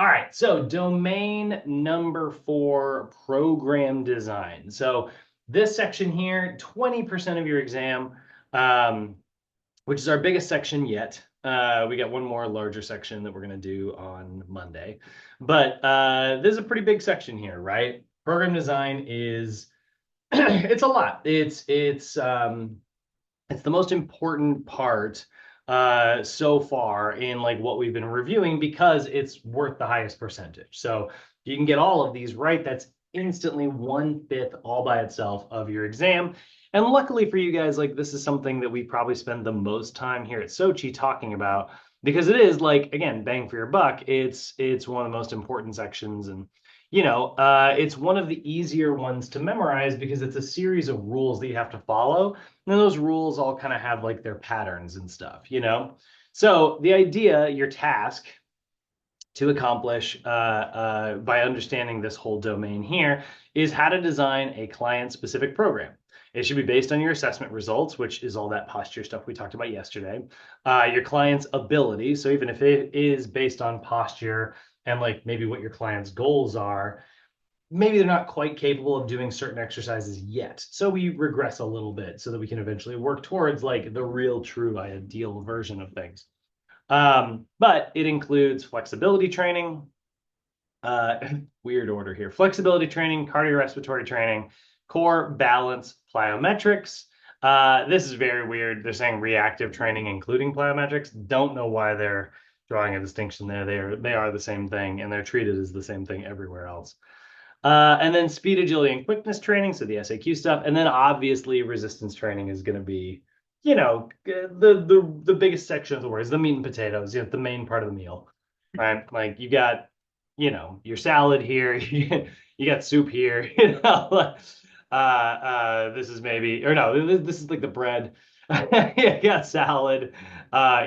All right, so domain number 4, program design. So this section here, 20% of your exam, um, which is our biggest section yet. We got one more larger section that we're going to do on Monday. But this is a pretty big section here, right? Program design is it's a lot. It's the most important part so far in like what we've been reviewing because it's worth the highest percentage. So if you can get all of these right, that's instantly 1/5 all by itself of your exam. And luckily for you guys, like this is something that we probably spend the most time here at Sochi talking about because it is like again, bang for your buck. It's one of the most important sections and it's one of the easier ones to memorize because it's a series of rules that you have to follow. And those rules all kind of have like their patterns and stuff. So the idea, your task to accomplish by understanding this whole domain here is how to design a client-specific program. It should be based on your assessment results, which is all that posture stuff we talked about yesterday. Your client's ability. So even if it is based on posture and like maybe what your client's goals are, maybe they're not quite capable of doing certain exercises yet. So we regress a little bit so that we can eventually work towards like the real true ideal version of things. But it includes flexibility training, weird order here, flexibility training, cardiorespiratory training, core balance, plyometrics. This is very weird. They're saying reactive training, including plyometrics. Don't know why they're drawing a distinction there. They are the same thing, and they're treated as the same thing everywhere else. And then speed, agility, and quickness training, so the SAQ stuff. And then obviously resistance training is going to be, the biggest section of the words, the meat and potatoes, the main part of the meal, right? Like you got, your salad here, you got soup here, this is maybe, or no, this is like the bread. You got salad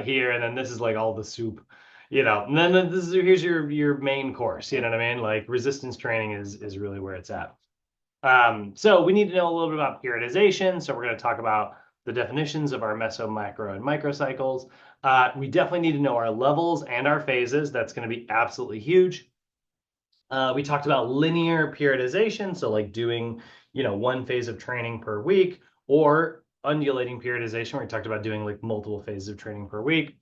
here, and then this is like all the soup. And then here's your main course. You know what I mean? Like resistance training is really where it's at. So we need to know a little bit about periodization. So we're going to talk about the definitions of our meso, macro, and microcycles. We definitely need to know our levels and our phases. That's going to be absolutely huge. We talked about linear periodization, so like doing, one phase of training per week, or undulating periodization, where we talked about doing like multiple phases of training per week.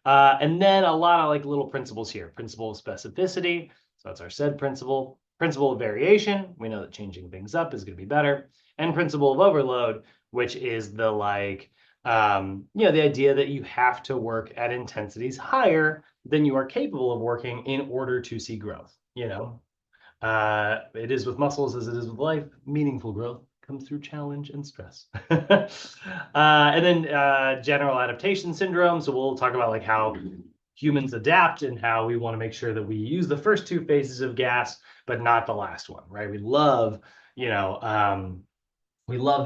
And then a lot of like little principles here. Principle of specificity, so that's our SAID principle. Principle of variation, we know that changing things up is going to be better. And principle of overload, which is the like, the idea that you have to work at intensities higher than you are capable of working in order to see growth. It is with muscles as it is with life. Meaningful growth comes through challenge and stress. And then general adaptation syndrome. So we'll talk about like how humans adapt and how we want to make sure that we use the first two phases of gas, but not the last one, right? We love the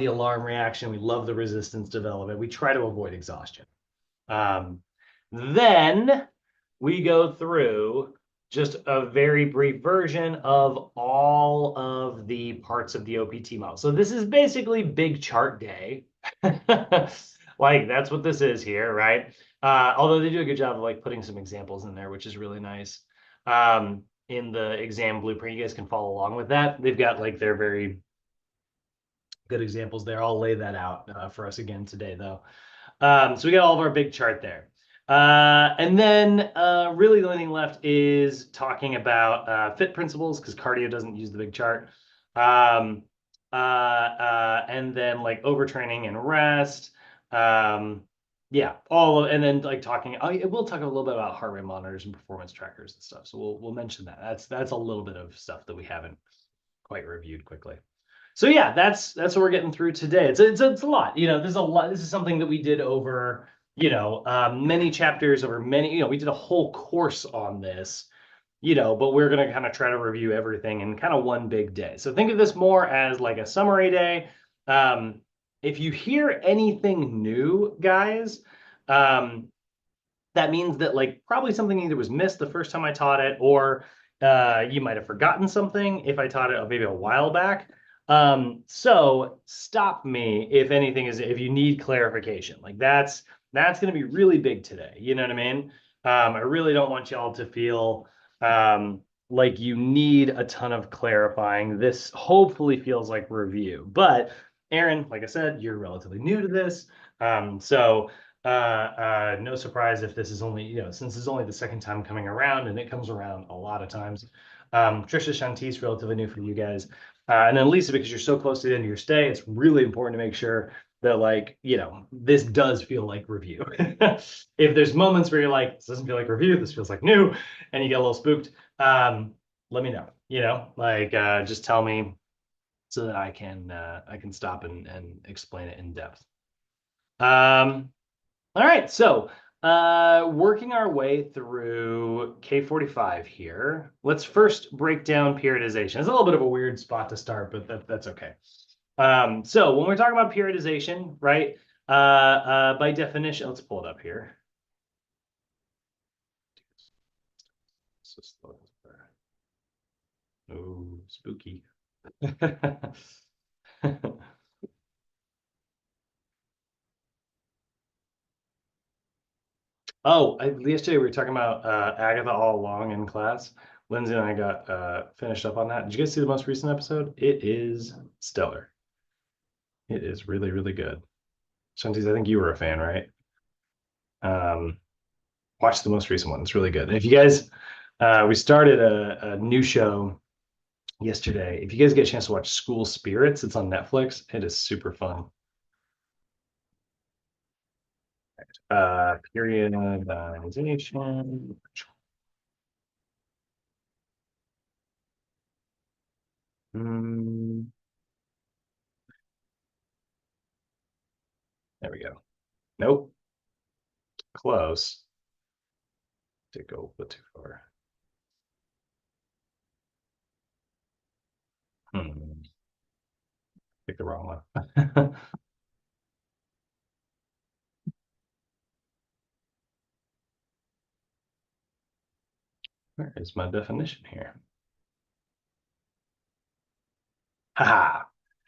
alarm reaction. We love the resistance development. We try to avoid exhaustion. Then we go through just a very brief version of all of the parts of the OPT model. So this is basically big chart day. Like that's what this is here, right? Although they do a good job of like putting some examples in there, which is really nice. In the exam blueprint, you guys can follow along with that. They've got like their very good examples there. I'll lay that out for us again today, though. So we got all of our big chart there. And then really the only thing left is talking about fit principles because cardio doesn't use the big chart. And then like overtraining and rest. Yeah, and then like talking. We'll talk a little bit about heart rate monitors and performance trackers and stuff. So we'll mention that. That's a little bit of stuff that we haven't quite reviewed quickly. So yeah, that's what we're getting through today. It's a lot. There's a lot. This is something that we did over many chapters over many. We did a whole course on this. But we're gonna kind of try to review everything in kind of one big day. So think of this more as like a summary day. If you hear anything new, guys, that means that like probably something either was missed the first time I taught it, or you might have forgotten something if I taught it maybe a while back. So stop me if you need clarification. Like that's going to be really big today. You know what I mean? I really don't want y'all to feel like you need a ton of clarifying. This hopefully feels like review. But Aaron, like I said, you're relatively new to this. So no surprise if this is only, since it's only the second time coming around and it comes around a lot of times. Trisha Shantice, relatively new for you guys. And then Lisa, because you're so close to the end of your stay, it's really important to make sure that like, this does feel like review. If there's moments where you're like, this doesn't feel like review, this feels like new, and you get a little spooked, let me know, like just tell me so that I can stop and explain it in depth. All right, so working our way through K45 here. Let's first break down periodization. It's a little bit of a weird spot to start, but that's okay. So when we're talking about periodization, right, by definition, let's pull it up here. Oh, spooky. Oh, yesterday we were talking about Agatha all along in class. Lindsay and I got finished up on that. Did you guys see the most recent episode? It is stellar. It is really, really good. Shantice, I think you were a fan, right? Um, watch the most recent one. It's really good. And if you guys, we started a new show yesterday. If you guys get a chance to watch School Spirits, it's on Netflix. It is super fun. Periodization. Hmm, there we go. Nope. Close. Did go a bit too far. Hmm. Pick the wrong one. Where is my definition here? Haha.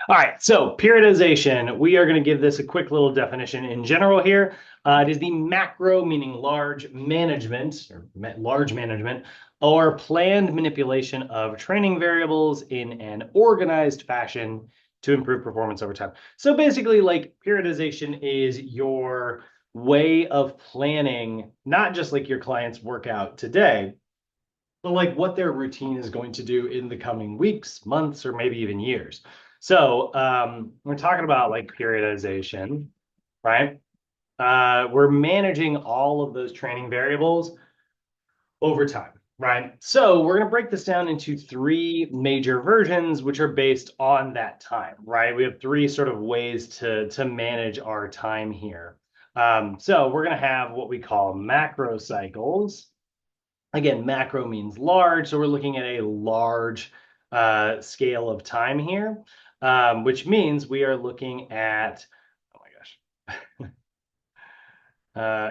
All right, so periodization, we are going to give this a quick little definition in general here. It is the macro, meaning large management, or large management, or planned manipulation of training variables in an organized fashion to improve performance over time. So basically, like periodization is your way of planning, not just like your client's workout today, but like what their routine is going to do in the coming weeks, months, or maybe even years. So we're talking about like periodization, right? We're managing all of those training variables over time, right? So we're going to break this down into three major versions, which are based on that time, right? We have three sort of ways to manage our time here. So we're going to have what we call macro cycles. Again, macro means large, so we're looking at a large scale of time here, which means we are looking at, oh my gosh,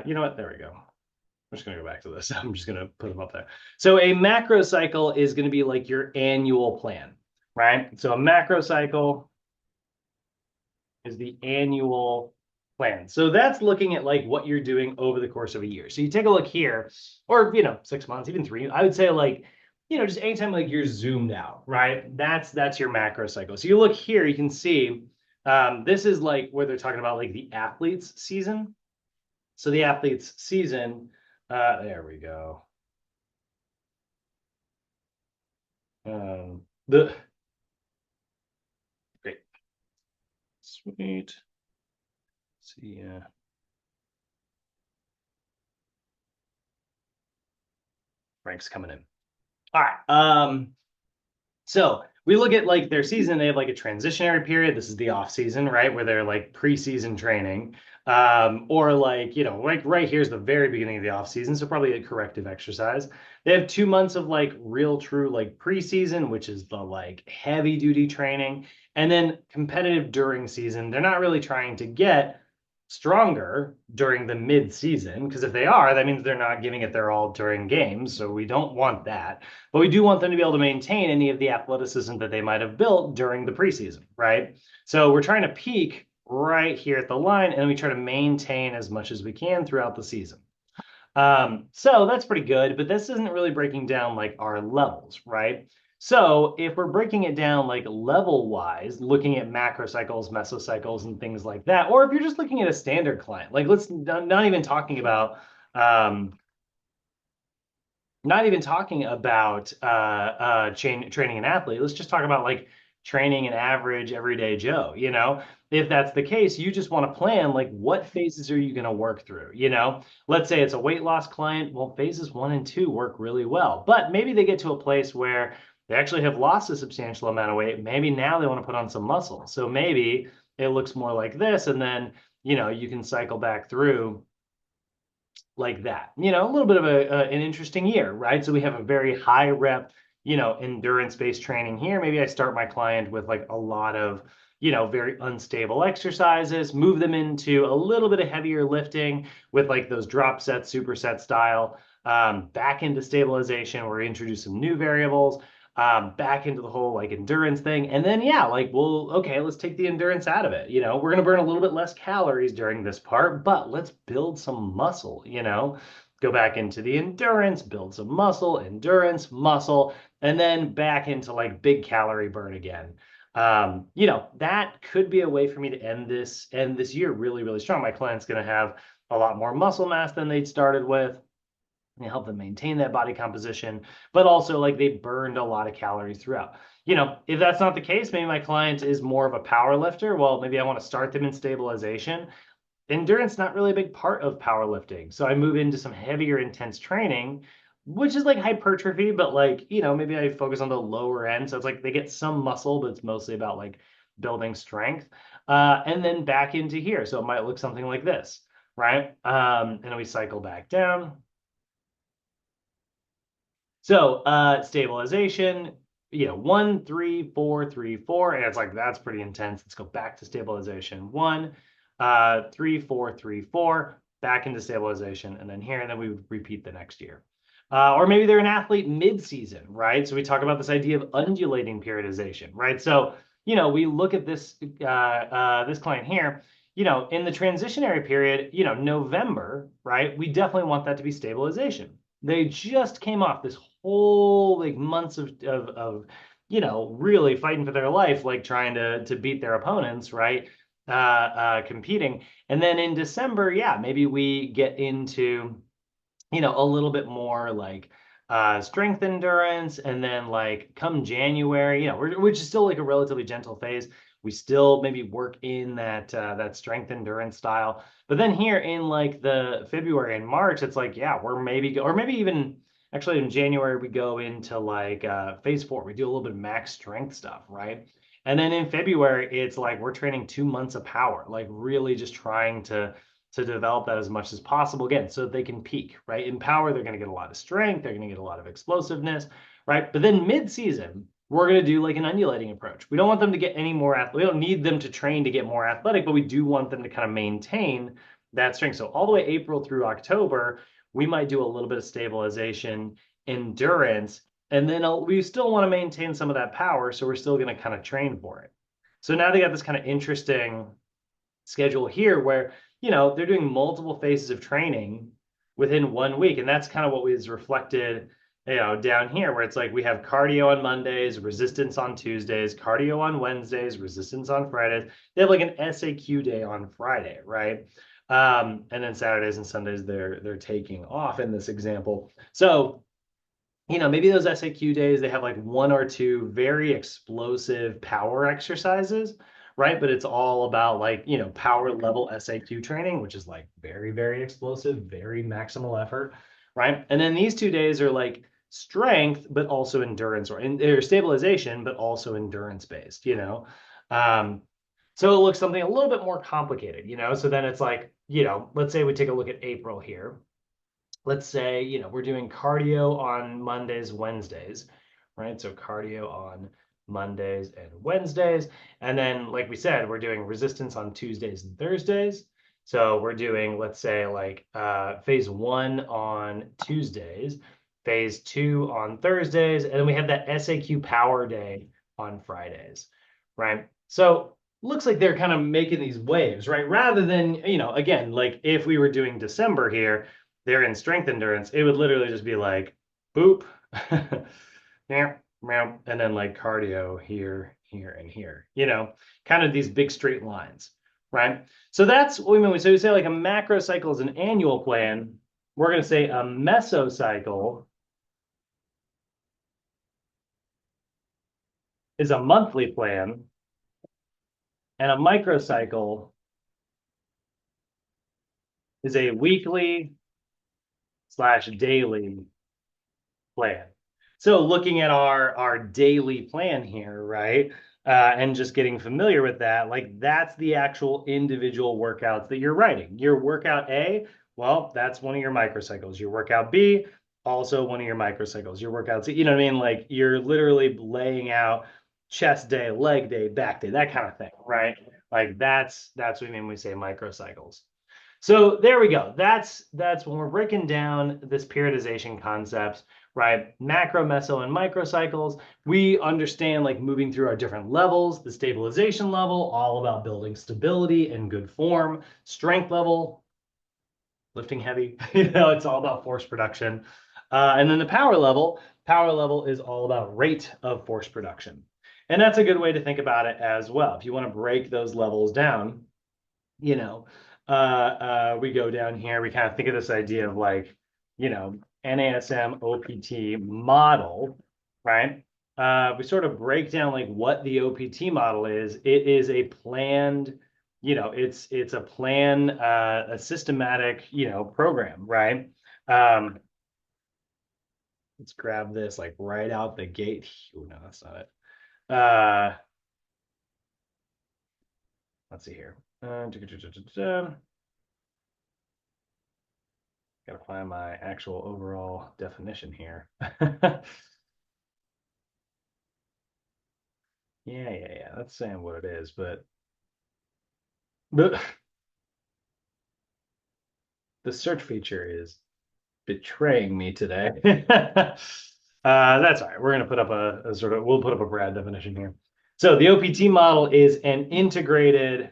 you know what? There we go. I'm just going to go back to this. I'm just going to put them up there. So a macro cycle is going to be like your annual plan, right? So a macro cycle is the annual plan. So that's looking at like what you're doing over the course of a year. So you take a look here, or 6 months, even three. I would say like, just anytime like you're zoomed out, right? That's your macro cycle. So you look here, you can see this is like where they're talking about like the athletes season. So the athletes season, there we go. The great, sweet. See, Frank's coming in. All right. So we look at like their season, they have like a transitionary period. This is the off season, right? Where they're like preseason training. Or like, like right here's the very beginning of the off season. So probably a corrective exercise. They have 2 months of like real true like preseason, which is the like heavy duty training, and then competitive during season. They're not really trying to get stronger during the mid-season because if they are, that means they're not giving it their all during games. So we don't want that. But we do want them to be able to maintain any of the athleticism that they might have built during the preseason, right? So we're trying to peak right here at the line and we try to maintain as much as we can throughout the season. So that's pretty good, but this isn't really breaking down like our levels, right? So if we're breaking it down like level wise, looking at macrocycles, mesocycles, and things like that, or if you're just looking at a standard client, like let's not even talking about um, not even talking about training an athlete. Let's just talk about like training an average everyday Joe. If that's the case, you just want to plan like what phases are you going to work through? Let's say it's a weight loss client. Well, phases 1 and 2 work really well, but maybe they get to a place where they actually have lost a substantial amount of weight. Maybe now they want to put on some muscle. So maybe it looks more like this, and then you can cycle back through like that. A little bit of an interesting year, right? So we have a very high rep, endurance-based training here. Maybe I start my client with like a lot of, very unstable exercises, move them into a little bit of heavier lifting with like those drop set, superset style, back into stabilization where we introduce some new variables, back into the whole like endurance thing. And then, yeah, like, well, okay, let's take the endurance out of it. We're going to burn a little bit less calories during this part, but let's build some muscle, go back into the endurance, build some muscle, endurance, muscle, and then back into like big calorie burn again. That could be a way for me to end this year really, really strong. My client's going to have a lot more muscle mass than they'd started with and help them maintain that body composition, but also like they burned a lot of calories throughout. If that's not the case, maybe my client is more of a power lifter. Well, maybe I want to start them in stabilization. Endurance not really a big part of powerlifting. So I move into some heavier intense training, which is like hypertrophy, but like, maybe I focus on the lower end. So it's like they get some muscle, but it's mostly about like building strength. And then back into here. So it might look something like this, right? And then we cycle back down. So stabilization, 1, 3, 4, 3, 4, and it's like that's pretty intense. Let's go back to stabilization. 1, 3, 4, 3, 4, back into stabilization, and then here, and then we repeat the next year. Or maybe they're an athlete mid-season, right? So we talk about this idea of undulating periodization, right? So we look at this client here. In the transitionary period, November, right? We definitely want that to be stabilization. They just came off this whole like months of really fighting for their life, like trying to beat their opponents, right? Competing. And then in December, yeah, maybe we get into a little bit more like strength endurance, and then like come January, which is still like a relatively gentle phase. We still maybe work in that strength endurance style, but then here in like the February and March, it's like yeah, we're maybe or maybe even actually in January we go into like phase 4. We do a little bit of max strength stuff, right? And then in February, it's like we're training 2 months of power, like really just trying to develop that as much as possible again so that they can peak, right? In power, they're going to get a lot of strength, they're going to get a lot of explosiveness, right? But then mid-season, we're going to do like an undulating approach. We don't want them to get any more athletic. We don't need them to train to get more athletic, but we do want them to kind of maintain that strength. So all the way April through October, we might do a little bit of stabilization, endurance, and then we still want to maintain some of that power. So we're still going to kind of train for it. So now they got this kind of interesting schedule here where they're doing multiple phases of training within 1 week, and that's kind of what was reflected down here, where it's like we have cardio on Mondays, resistance on Tuesdays, cardio on Wednesdays, resistance on Fridays. They have like an SAQ day on Friday, right? And then Saturdays and Sundays they're taking off in this example. So maybe those SAQ days, they have like 1 or 2 very explosive power exercises, right? But it's all about like, power level SAQ training, which is like very, very explosive, very maximal effort, right? And then these 2 days are like strength, but also endurance or stabilization, but also endurance based, Um, so it looks something a little bit more complicated, So then it's like, let's say we take a look at April here. Let's say, we're doing cardio on Mondays, Wednesdays, right? So cardio on Mondays and Wednesdays. And then, like we said, we're doing resistance on Tuesdays and Thursdays. So we're doing, let's say, like phase 1 on Tuesdays, phase 2 on Thursdays, and then we have that SAQ power day on Fridays, right? So looks like they're kind of making these waves, right? Rather than, again, like if we were doing December here, they're in strength endurance, it would literally just be like boop, yeah, and then like cardio here, here, and here, kind of these big straight lines, right? So that's what we mean. So we say like a macro cycle is an annual plan. We're going to say a mesocycle is a monthly plan, and a microcycle is a weekly slash daily plan. So looking at our daily plan here, right? And just getting familiar with that, like that's the actual individual workouts that you're writing. Your workout A, well, that's one of your microcycles. Your workout B, also one of your microcycles. Your workout C, you know what I mean? Like you're literally laying out chest day, leg day, back day, that kind of thing, right? Like that's what we mean when we say microcycles. So there we go. That's when we're breaking down this periodization concept, right? Macro, meso, and microcycles. We understand like moving through our different levels, the stabilization level, all about building stability and good form, strength level, lifting heavy, it's all about force production. And then the power level is all about rate of force production. And that's a good way to think about it as well. If you want to break those levels down, you know, we go down here, we kind of think of this idea of like, NASM OPT model, right? We sort of break down like what the OPT model is. It is a planned, it's a plan, a systematic, program, right? Um, let's grab this like right out the gate. Oh, no, that's not it. Let's see here. Got to find my actual overall definition here. Yeah. That's saying what it is, but the the search feature is betraying me today. That's all right. We're gonna put up a sort of we'll put up a Brad definition here. So the OPT model is an integrated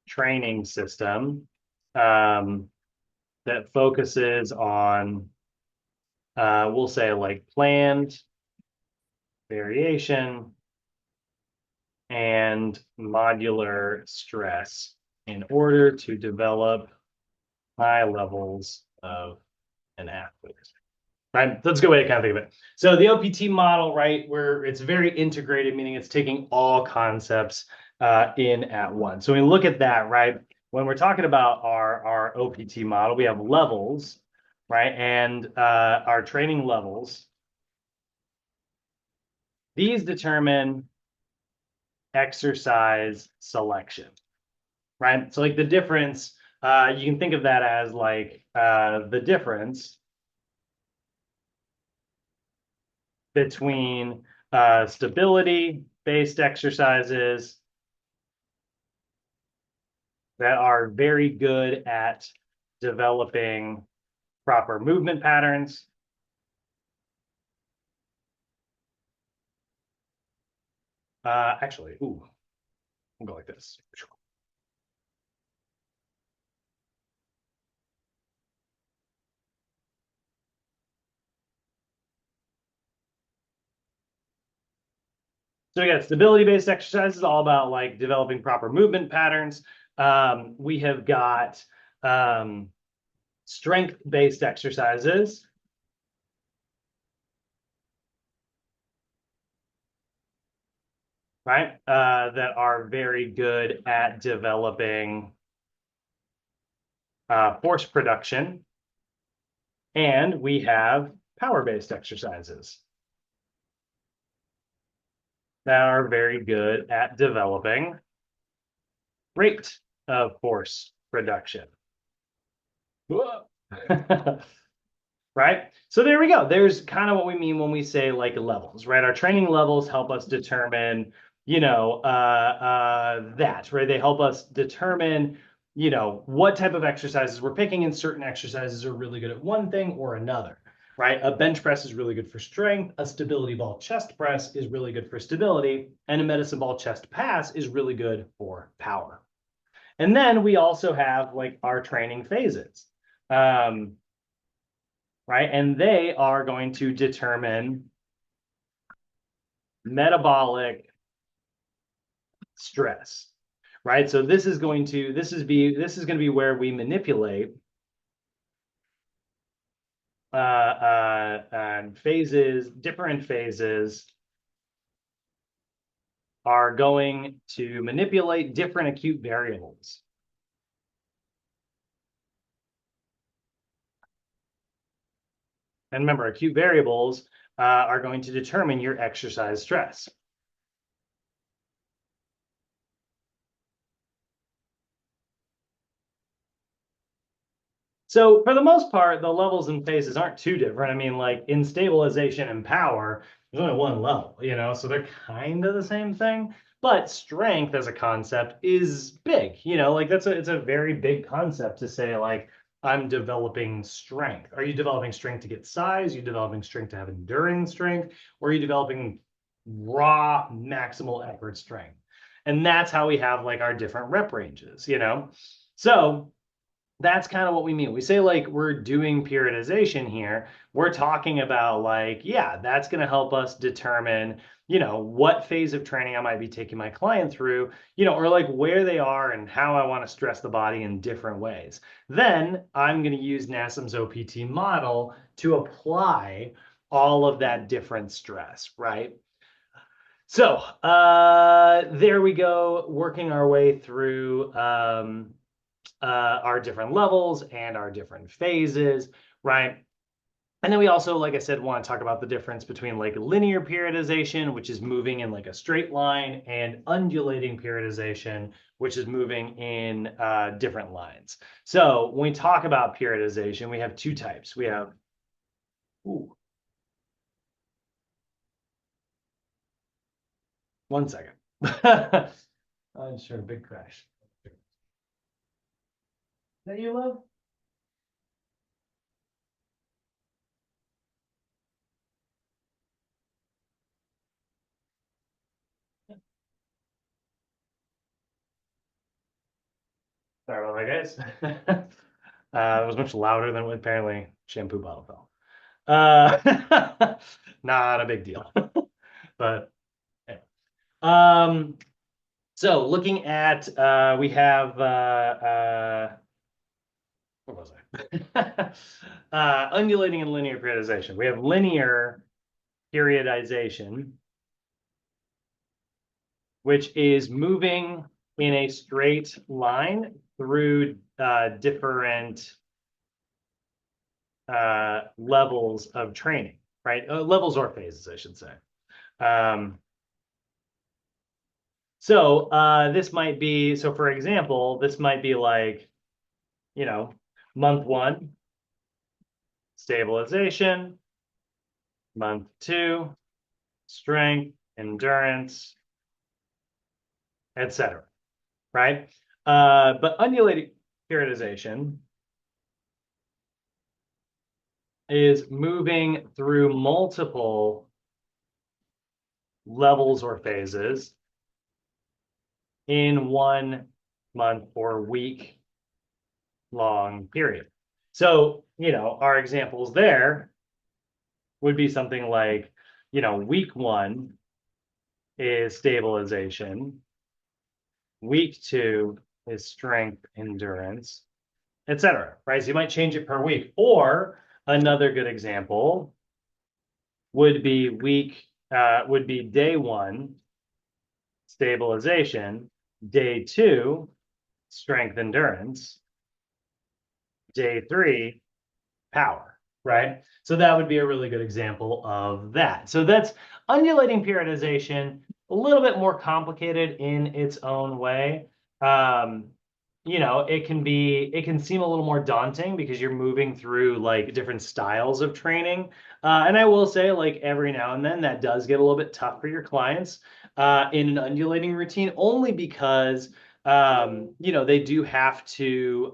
training system that focuses on we'll say like planned variation and modular stress in order to develop high levels of an athlete. Right? That's a good way to kind of think of it. So the OPT model, right, where it's very integrated, meaning it's taking all concepts in at once. So when we look at that, right, when we're talking about our OPT model, we have levels, right, and our training levels. These determine exercise selection, right? So like the difference, you can think of that as like the difference between stability-based exercises that are very good at developing proper movement patterns. Actually, we'll go like this. So we got stability-based exercises, all about like developing proper movement patterns. We have got strength-based exercises. Right? That are very good at developing force production. And we have power-based exercises that are very good at developing rate of force production. Right? So there we go. There's kind of what we mean when we say like levels, right? Our training levels help us determine, that, right? They help us determine, what type of exercises we're picking, and certain exercises are really good at one thing or another, right? A bench press is really good for strength. A stability ball chest press is really good for stability. And a medicine ball chest pass is really good for power. And then we also have like our training phases, um, right? And they are going to determine metabolic stress, right? So this is going to be where we manipulate phases, different phases are going to manipulate different acute variables. And remember, acute variables are going to determine your exercise stress. So for the most part, the levels and phases aren't too different. I mean, like in stabilization and power, there's only one level, you know, so they're kind of the same thing. But strength as a concept is big, you know, like it's a very big concept to say like I'm developing strength. Are you developing strength to get size? Are you developing strength to have enduring strength? Or are you developing raw maximal effort strength? And that's how we have like our different rep ranges, you know? So that's kind of what we mean. We say like we're doing periodization here. We're talking about like, yeah, that's going to help us determine, you know, what phase of training I might be taking my client through, you know, or like where they are and how I want to stress the body in different ways. Then I'm going to use NASM's OPT model to apply all of that different stress, right? So there we go, working our way through our different levels and our different phases, right? And then we also, like I said, want to talk about the difference between like linear periodization, which is moving in like a straight line, and undulating periodization, which is moving in different lines. So when we talk about periodization, we have two types. We have, ooh, one second. I'm sure, big crash. Is that you, love? Sorry about that, guys. It was much louder than what apparently shampoo bottle fell. Not a big deal. But anyway. So looking at we have what was I? Undulating and linear periodization. We have linear periodization, which is moving in a straight line through different levels of training, right? Levels or phases, I should say. Um, so this might be, so for example, this might be like, you know, month one, stabilization, month two, strength, endurance, etc. Right? But undulating periodization is moving through multiple levels or phases in 1 month or week long period. So, you know, our examples there would be something like, you know, week one is stabilization, week two is strength endurance, etc. Right? So you might change it per week. Or another good example would be day one, stabilization, day two, strength endurance, day three, power, right? So that would be a really good example of that. So that's undulating periodization, a little bit more complicated in its own way. Um, you know, it can seem a little more daunting because you're moving through like different styles of training. And I will say, like every now and then, that does get a little bit tough for your clients in an undulating routine, only because you know, they do have to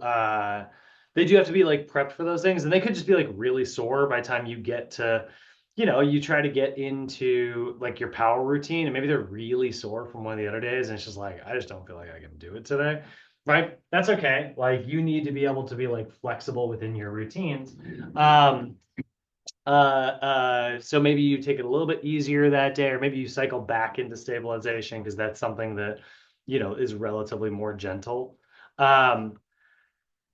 be like prepped for those things, and they could just be like really sore by the time you get to, you know, you try to get into like your power routine, and maybe they're really sore from one of the other days, and it's just like I just don't feel like I can do it today. right? That's okay. Like you need to be able to be like flexible within your routines. Um, so maybe you take it a little bit easier that day, or maybe you cycle back into stabilization because that's something that, is relatively more gentle. Um,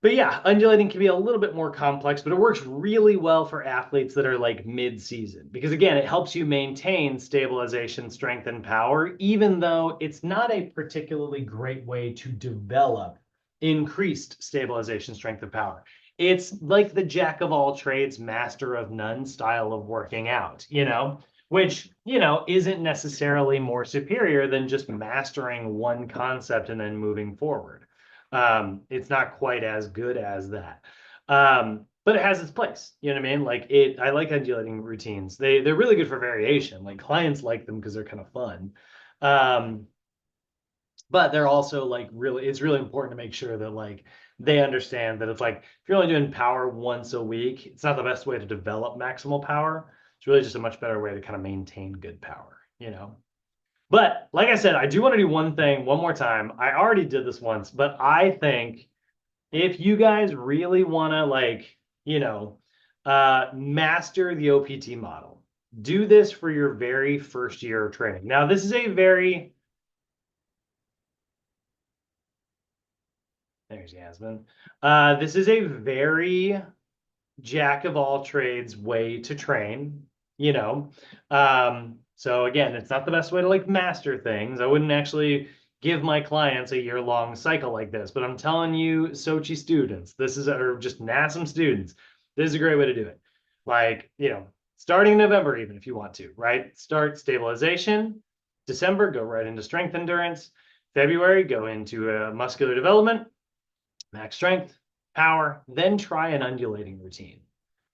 but yeah, undulating can be a little bit more complex, but it works really well for athletes that are like mid-season because again, it helps you maintain stabilization, strength, and power, even though it's not a particularly great way to develop increased stabilization, strength, and power. It's like the jack of all trades, master of none style of working out, which, isn't necessarily more superior than just mastering one concept and then moving forward. It's not quite as good as that. But it has its place. You know what I mean? I like undulating routines. They're really good for variation. Like clients like them because they're kind of fun. Um, but they're also like it's really important to make sure that like they understand that it's like if you're only doing power once a week, it's not the best way to develop maximal power. It's really just a much better way to kind of maintain good power. But like I said, I do want to do one thing one more time. I already did this once, but I think if you guys really want to master the OPT model, do this for your very first year of training. Now, this is a very there's Yasmin. This is a very jack of all trades way to train, you know. So again, it's not the best way to like master things. I wouldn't actually give my clients a year-long cycle like this, but I'm telling you, Sochi students, or just NASM students, this is a great way to do it. Like, starting in November, even if you want to, right? Start stabilization. December, go right into strength endurance. February, go into muscular development, max strength, power, then try an undulating routine,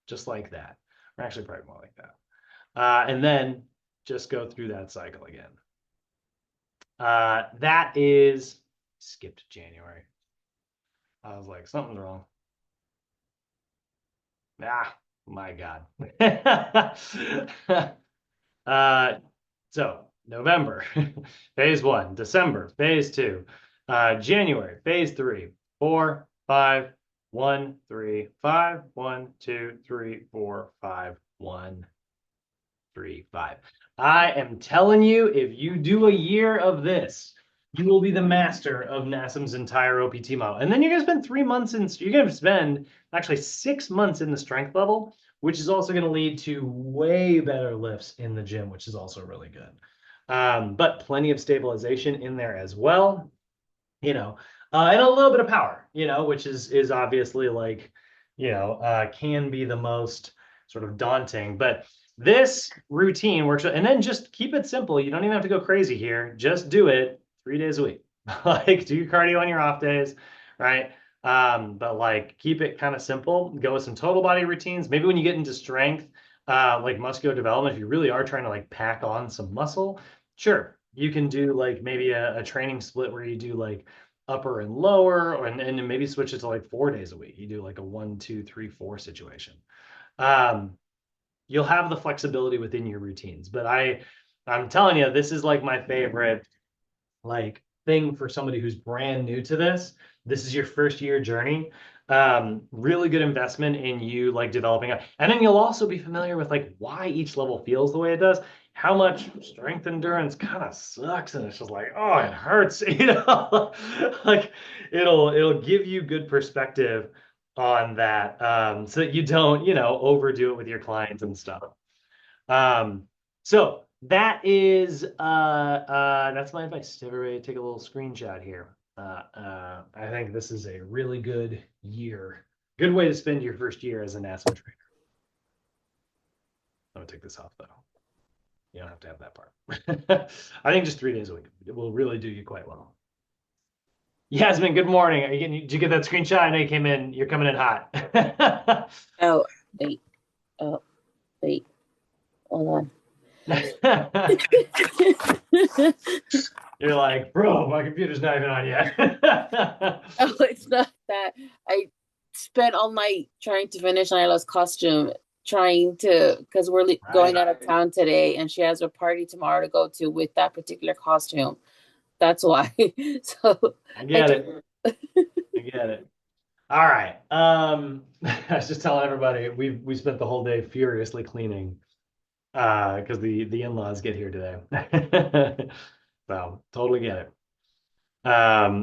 just like that. Or actually, probably more like that. And then just go through that cycle again. That is skipped January. I was like, something's wrong. Ah, my God. uh, so November, phase one, December, phase two, January, phase three, 4, 5, 1, 3, 5, 1, 2, 3, 4, 5, 1, 3, 5. I am telling you, if you do a year of this, you will be the master of NASM's entire OPT model. And then you're going to spend 3 months you're going to spend actually 6 months in the strength level, which is also going to lead to way better lifts in the gym, which is also really good. But plenty of stabilization in there as well, and a little bit of power, which is obviously like, can be the most sort of daunting. But this routine works, and then just keep it simple. You don't even have to go crazy here. Just do it 3 days a week. Like do your cardio on your off days, right? But like keep it kind of simple. Go with some total body routines. Maybe when you get into strength, like muscular development, if you really are trying to like pack on some muscle, sure, you can do like maybe a training split where you do like upper and lower, and maybe switch it to like 4 days a week. You do like a 1, 2, 3, 4 situation. Um, you'll have the flexibility within your routines. But I'm telling you, this is like my favorite like thing for somebody who's brand new to this. This is your first year journey. Really good investment in you like developing it. And then you'll also be familiar with like why each level feels the way it does, how much strength endurance kind of sucks, and it's just like, oh, it hurts, like it'll give you good perspective on that, so that you don't, overdo it with your clients and stuff. So that's my advice to everybody. Take a little screenshot here. I think this is a really good way to spend your first year as a NASA trainer. I'm gonna take this off though. You don't have to have that part. I think just 3 days a week. It will really do you quite well. Yasmin, good morning. Did you get that screenshot? I know you came in. You're coming in hot. Oh, wait. Oh, wait. Hold on. You're like, bro, my computer's not even on yet. Oh, it's not that. I spent all night trying to finish Nyla's costume, because we're going Right. out of town today, and she has a party tomorrow to go to with that particular costume. That's why. So I I get took it. I get it. All right. I was just telling everybody we spent the whole day furiously cleaning because the in-laws get here today. So totally get it.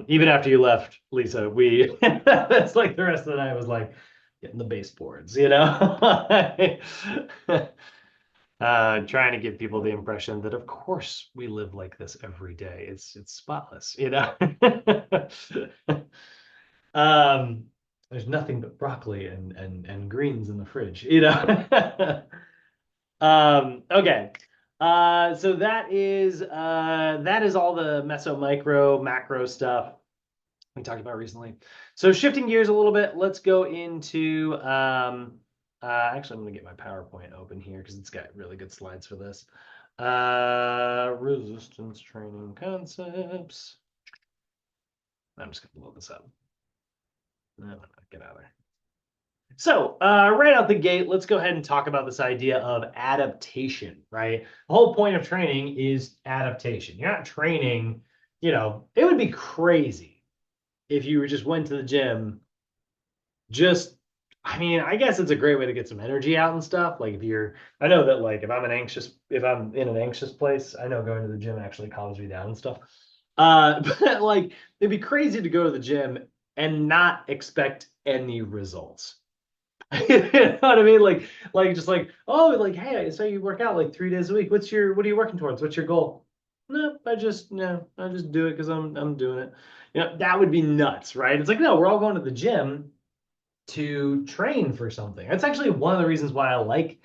Even after you left, Lisa, we that's like the rest of the night was like getting the baseboards, you know? Trying to give people the impression that of course we live like this every day. It's spotless, you know? Um, there's nothing but broccoli and greens in the fridge, you know? Okay. So that is all the meso micro macro stuff we talked about recently. So shifting gears a little bit, let's go into actually I'm gonna get my PowerPoint open here because it's got really good slides for this. Resistance training concepts. I'm just gonna blow this up. No, get out of there. So, right out the gate, let's go ahead and talk about this idea of adaptation, right? The whole point of training is adaptation. You're not training, it would be crazy if you just went to the gym, just, I mean, I guess it's a great way to get some energy out and stuff. Like I know that like if I'm in an anxious place, I know going to the gym actually calms me down and stuff. But like, it'd be crazy to go to the gym and not expect any results. You know what I mean? Like just like, oh, like, hey, I saw you work out like 3 days a week. What are you working towards? What's your goal? No, I just do it because I'm doing it. That would be nuts, right? It's like, no, we're all going to the gym to train for something. That's actually one of the reasons why I like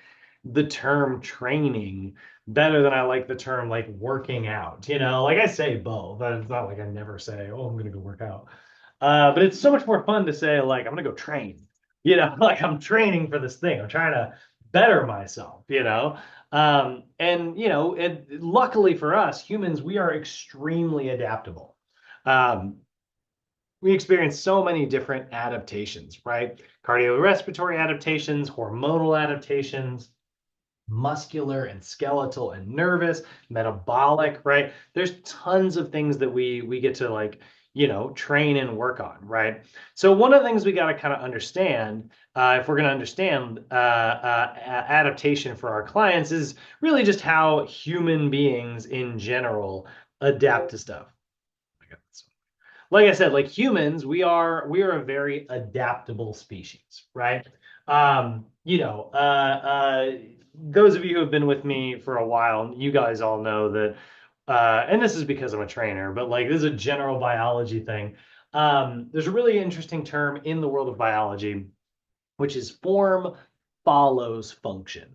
the term training better than I like the term like working out. Like I say both, but it's not like I never say, oh, I'm gonna go work out. But it's so much more fun to say, like, I'm gonna go train. Like I'm training for this thing. I'm trying to better myself. And luckily for us humans, we are extremely adaptable. Um, we experience so many different adaptations, right? Cardiorespiratory adaptations, hormonal adaptations, muscular and skeletal and nervous, metabolic, right? There's tons of things that we get to like, train and work on, right? So one of the things we got to kind of understand, if we're going to understand adaptation for our clients, is really just how human beings in general adapt to stuff. Like I said, like humans, we are a very adaptable species, right? Those of you who have been with me for a while, you guys all know that, and this is because I'm a trainer, but like this is a general biology thing. There's a really interesting term in the world of biology, which is form follows function. And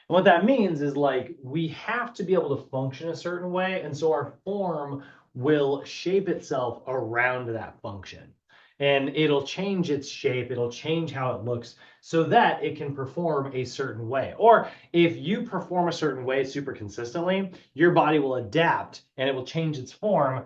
what that means is like we have to be able to function a certain way. And so our form will shape itself around that function. And it'll change its shape, it'll change how it looks so that it can perform a certain way. Or if you perform a certain way super consistently, your body will adapt and it will change its form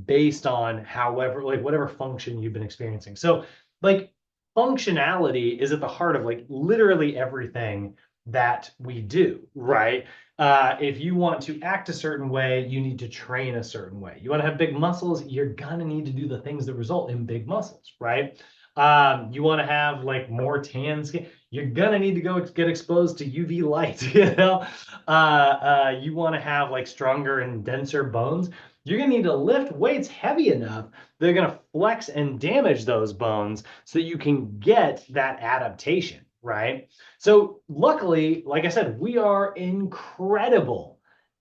based on however, like whatever function you've been experiencing. So, like, functionality is at the heart of like literally everything that we do, right? If you want to act a certain way, you need to train a certain way. You want to have big muscles, you're gonna need to do the things that result in big muscles, right? You want to have like more tan skin, you're gonna need to go get exposed to UV light, you want to have like stronger and denser bones, you're gonna need to lift weights heavy enough they're gonna flex and damage those bones so that you can get that adaptation, right? So luckily, like I said, we are incredible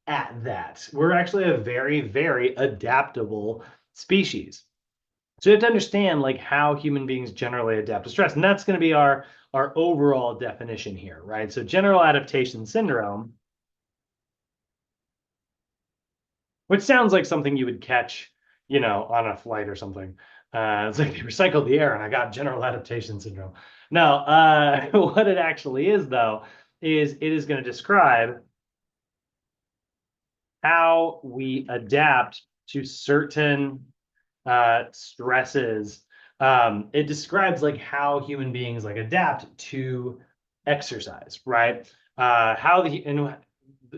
at that. We're actually a very, very adaptable species. So you have to understand like how human beings generally adapt to stress. And that's going to be our overall definition here, right? So general adaptation syndrome, which sounds like something you would catch, on a flight or something. It's like they recycled the air and I got general adaptation syndrome. No, what it actually is, though, is it is going to describe how we adapt to certain stresses. It describes like how human beings like adapt to exercise, right? How the and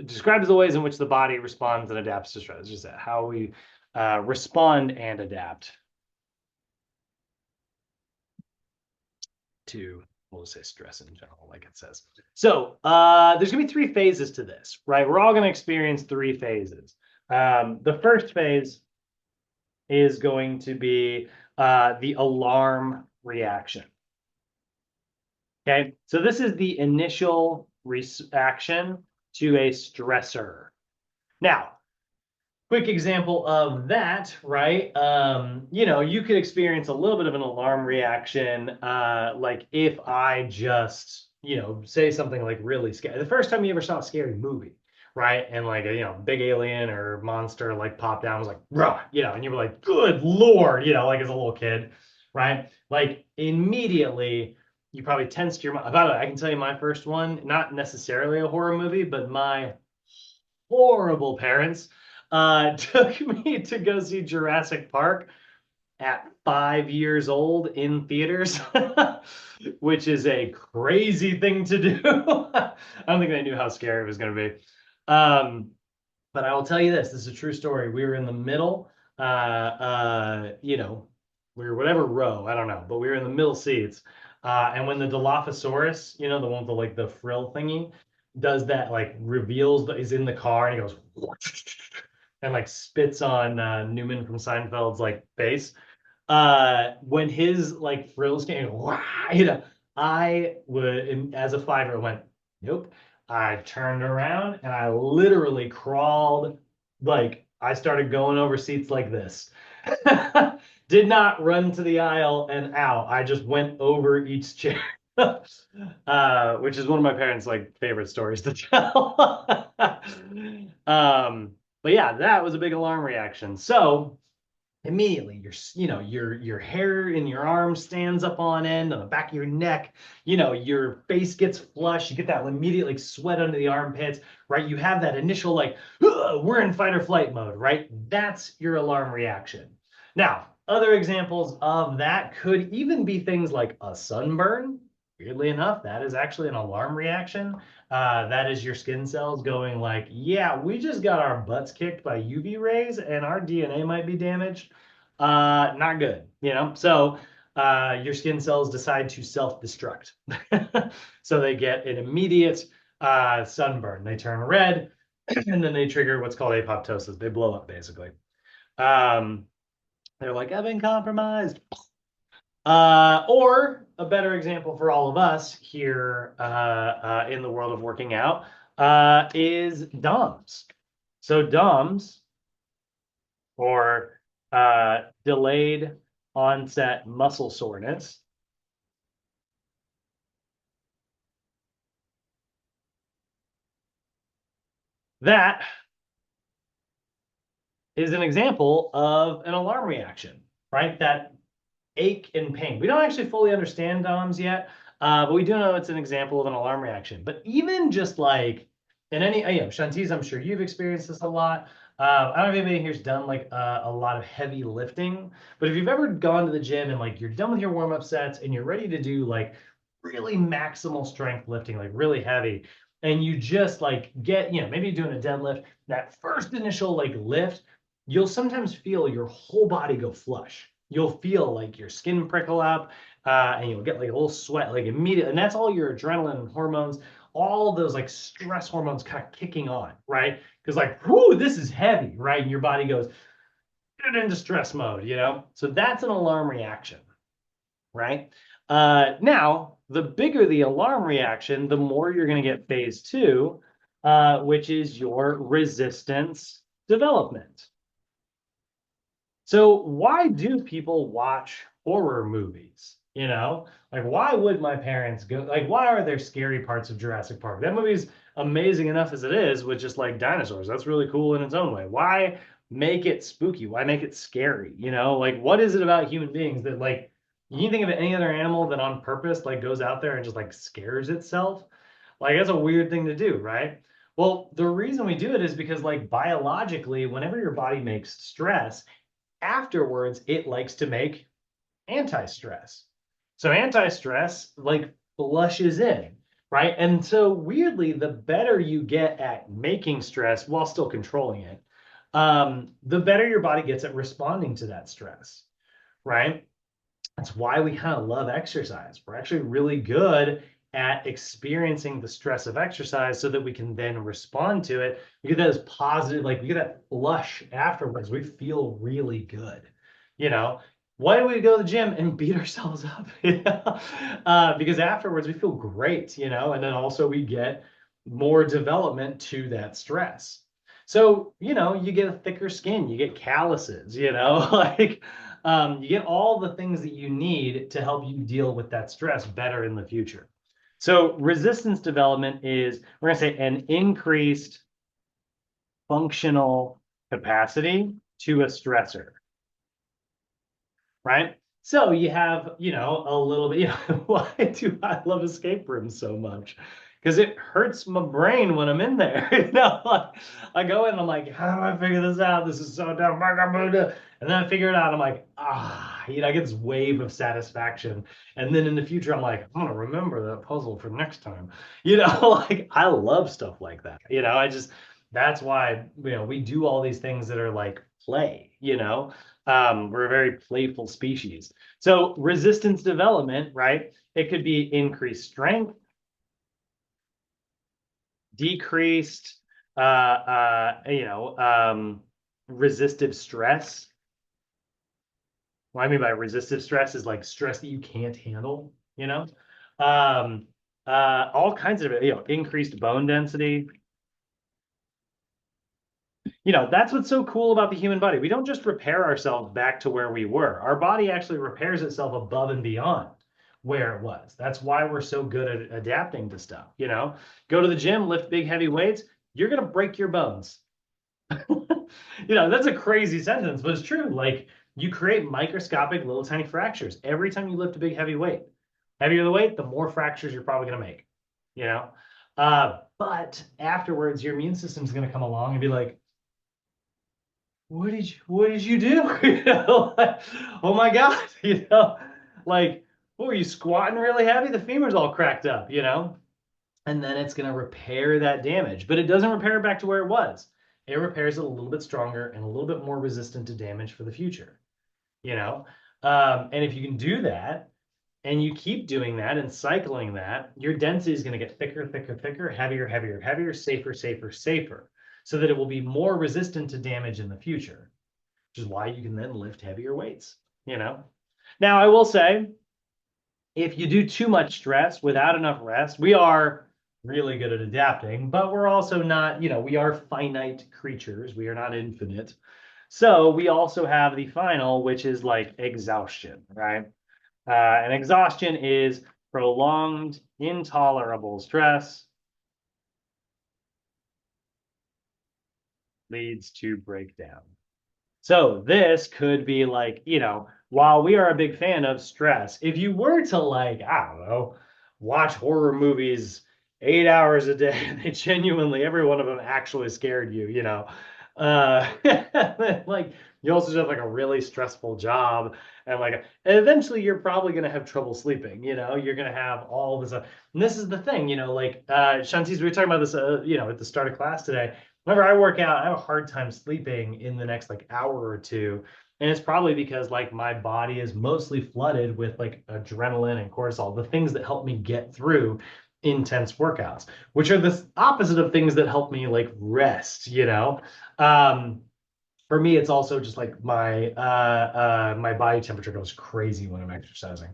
describes the ways in which the body responds and adapts to stress. Just how we respond and adapt. to, we'll say stress in general, like it says. So there's gonna be three phases to this, right? We're all gonna experience three phases. The first phase is going to be the alarm reaction. Okay, so this is the initial reaction to a stressor. Now, quick example of that, right? You could experience a little bit of an alarm reaction, like if I just, say something like really scary. The first time you ever saw a scary movie, right? And like a, big alien or monster like popped down, was like, rah, and you were like, good Lord, like as a little kid, right? Like immediately you probably tensed your mind. By the way, I can tell you my first one, not necessarily a horror movie, but my horrible parents took me to go see Jurassic Park at 5 years old in theaters, which is a crazy thing to do. I don't think they knew how scary it was going to be. Um, but I will tell you this is a true story. We were in the middle, we were whatever row, I don't know, but we were in the middle seats. And when the Dilophosaurus, the one with the like the frill thingy, does that, like reveals that he's in the car and he goes and like spits on Newman from Seinfeld's like face. When his like frills came, I would, as a 5-year-old, went, nope. I turned around and I literally crawled, like I started going over seats like this. Did not run to the aisle and out. I just went over each chair. Which is one of my parents' like favorite stories to tell. But yeah, that was a big alarm reaction. So immediately your hair in your arm stands up on end on the back of your neck, your face gets flushed, you get that immediate like sweat under the armpits, right? You have that initial like, we're in fight or flight mode, right? That's your alarm reaction. Now, other examples of that could even be things like a sunburn. Weirdly enough, that is actually an alarm reaction. That is your skin cells going like, yeah, we just got our butts kicked by UV rays and our DNA might be damaged. Not good, So your skin cells decide to self-destruct. So they get an immediate sunburn. They turn red and then they trigger what's called apoptosis. They blow up basically. Um, they're like, I've been compromised. Or a better example for all of us here in the world of working out is DOMS. So DOMS, or delayed onset muscle soreness, that is an example of an alarm reaction, right? That ache and pain. We don't actually fully understand DOMS yet, but we do know it's an example of an alarm reaction. But even just like in any, Shantiz, I'm sure you've experienced this a lot. I don't know if anybody here's done like a lot of heavy lifting, but if you've ever gone to the gym and like you're done with your warm-up sets and you're ready to do like really maximal strength lifting, like really heavy, and you just like get, maybe you're doing a deadlift, that first initial like lift, you'll sometimes feel your whole body go flush. You'll feel like your skin prickle up, and you'll get like a little sweat, like immediately. And that's all your adrenaline and hormones, all those like stress hormones kind of kicking on, right? Because like, whoo, this is heavy, right? And your body goes get into stress mode, So that's an alarm reaction, right? Now, the bigger the alarm reaction, the more you're going to get phase two, which is your resistance development. So why do people watch horror movies? Like why would my parents go? Like why are there scary parts of Jurassic Park? That movie's amazing enough as it is with just like dinosaurs. That's really cool in its own way. Why make it spooky? Why make it scary? Like what is it about human beings that like you can think of any other animal that on purpose like goes out there and just like scares itself? Like that's a weird thing to do, right? Well, the reason we do it is because like biologically, whenever your body makes stress, afterwards it likes to make anti-stress. So anti-stress like flushes in, right? And so weirdly, the better you get at making stress while still controlling it, the better your body gets at responding to that stress, right? That's why we kind of love exercise. We're actually really good at experiencing the stress of exercise so that we can then respond to it. We get those positive, like we get that flush afterwards. We feel really good. You know, why do we go to the gym and beat ourselves up? Because afterwards we feel great, and then also we get more development to that stress. So, you get a thicker skin, you get calluses, like you get all the things that you need to help you deal with that stress better in the future. So resistance development is, we're going to say, an increased functional capacity to a stressor, right? So you have, a little bit, why do I love escape rooms so much? Because it hurts my brain when I'm in there. Like, I go in and I'm like, how do I figure this out? This is so dumb. And then I figure it out. I'm like, I get this wave of satisfaction. And then in the future, I'm like, I'm gonna remember that puzzle for next time. Like I love stuff like that. That's why, we do all these things that are like play. We're a very playful species. So resistance development, right? It could be increased strength, decreased, resistive stress. What I mean by resistive stress is like stress that you can't handle. Um, all kinds of, increased bone density. That's what's so cool about the human body. We don't just repair ourselves back to where we were. Our body actually repairs itself above and beyond where it was. That's why we're so good at adapting to stuff. Go to the gym, lift big heavy weights, you're going to break your bones. That's a crazy sentence, but it's true. Like you create microscopic little tiny fractures every time you lift a big heavy weight. Heavier the weight, the more fractures you're probably going to make, you know? But afterwards, your immune system's going to come along and be like, what did you do? Like, oh my God, like, what were you squatting really heavy? The femur's all cracked up. And then it's going to repair that damage, but it doesn't repair it back to where it was. It repairs it a little bit stronger and a little bit more resistant to damage for the future, you know? And if you can do that and you keep doing that and cycling that, your density is going to get thicker, thicker, thicker, heavier, heavier, heavier, safer, safer, safer, so that it will be more resistant to damage in the future, which is why you can then lift heavier weights. Now, I will say, if you do too much stress without enough rest, we are really good at adapting, but we're also not, we are finite creatures. We are not infinite. So we also have the final, which is like exhaustion, right? And exhaustion is prolonged, intolerable stress leads to breakdown. So this could be like, while we are a big fan of stress, if you were to like, I don't know, watch horror movies 8 hours a day, they genuinely, every one of them actually scared you. Uh, like you also have like a really stressful job and eventually you're probably going to have trouble sleeping. You're going to have all this. And this is the thing, like Shantice, we were talking about this, at the start of class today. Whenever I work out, I have a hard time sleeping in the next like hour or two. And it's probably because like my body is mostly flooded with like adrenaline and cortisol, the things that help me get through intense workouts, which are the opposite of things that help me like rest. Um, for me, it's also just like my body temperature goes crazy when I'm exercising.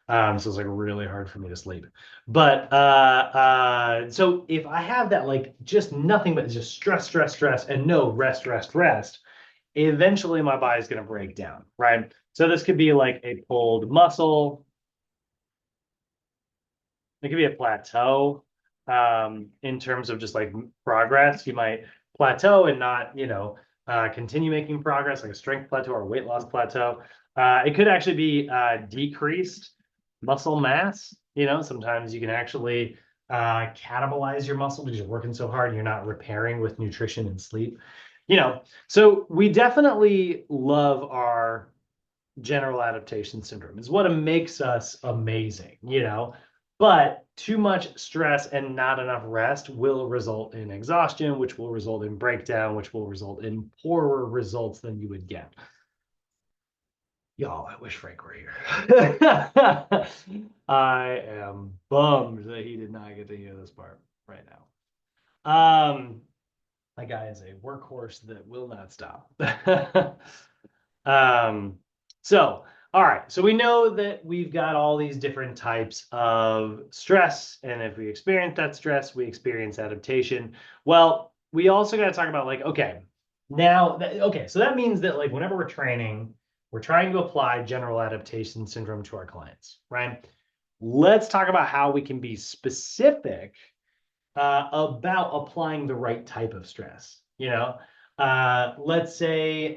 So it's like really hard for me to sleep. But so if I have that like just nothing but just stress, stress, stress, and no rest, rest, rest, eventually my body's gonna break down, right? So this could be like a pulled muscle. It could be a plateau in terms of just like progress. You might plateau and not, continue making progress, like a strength plateau or a weight loss plateau. It could actually be decreased muscle mass. Sometimes you can actually catabolize your muscle because you're working so hard and you're not repairing with nutrition and sleep. So we definitely love our general adaptation syndrome. Is what makes us amazing. But too much stress and not enough rest will result in exhaustion, which will result in breakdown, which will result in poorer results than you would get. Y'all, I wish Frank were here. I am bummed that he did not get to hear this part right now. My guy is a workhorse that will not stop. Um, so, all right. So we know that we've got all these different types of stress, and if we experience that stress, we experience adaptation. Well, we also got to talk about like, okay, okay, so that means that like whenever we're training, we're trying to apply general adaptation syndrome to our clients, right? Let's talk about how we can be specific about applying the right type of stress. Let's say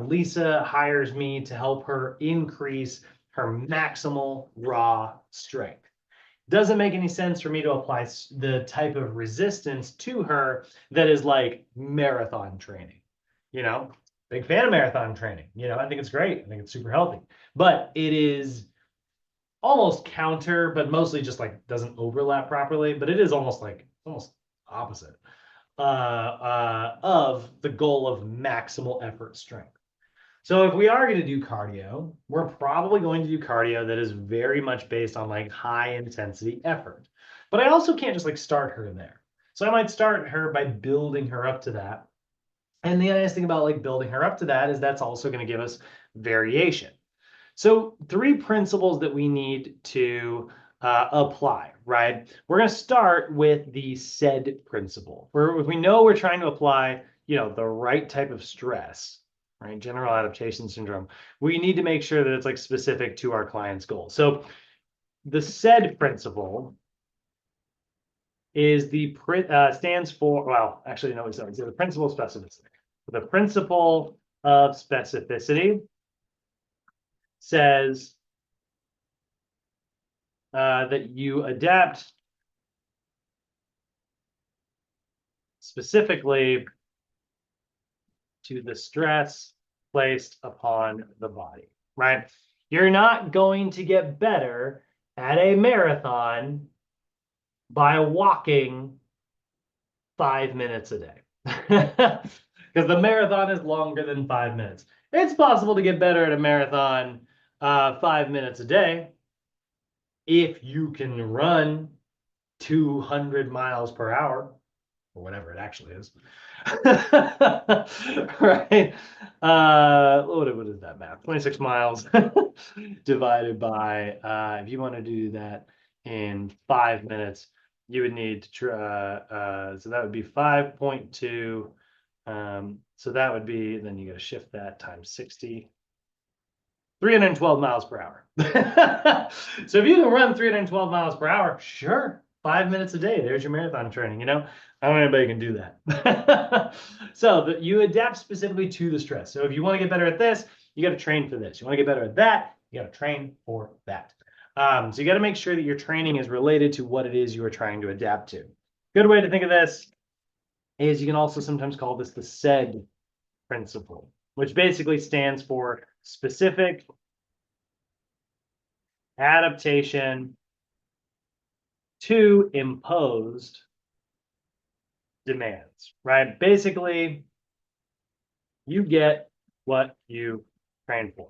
Lisa hires me to help her increase her maximal raw strength. Doesn't make any sense for me to apply the type of resistance to her that is like marathon training. You know, big fan of marathon training. I think it's great. I think it's super healthy, but it is almost counter, but mostly just like doesn't overlap properly. But it is almost opposite of the goal of maximal effort strength. So if we are going to do cardio, we're probably going to do cardio that is very much based on like high intensity effort. But I also can't just like start her there. So I might start her by building her up to that. And the nice thing about like building her up to that is that's also going to give us variation. So, three principles that we need to apply, right? We're going to start with the SAID principle. Where if we know we're trying to apply, the right type of stress, right? General adaptation syndrome, we need to make sure that it's like specific to our client's goal. So, the SAID principle is stands for, well, actually, no, it's the principle of specificity. The principle of specificity says that you adapt specifically to the stress placed upon the body, right? You're not going to get better at a marathon by walking 5 minutes a day. Because the marathon is longer than 5 minutes. It's possible to get better at a marathon 5 minutes a day if you can run 200 miles per hour or whatever it actually is. Right? What is that math? 26 miles divided by, if you want to do that in 5 minutes, you would need to try, so that would be 5.2. So that would be, then you got to shift that times 60. 312 miles per hour. So if you can run 312 miles per hour, sure, 5 minutes a day. There's your marathon training. I don't know anybody can do that. So you adapt specifically to the stress. So if you want to get better at this, you got to train for this. You want to get better at that, you got to train for that. So you got to make sure that your training is related to what it is you are trying to adapt to. Good way to think of this is you can also sometimes call this the SAID principle, which basically stands for specific adaptation to imposed demands, right? Basically, you get what you train for.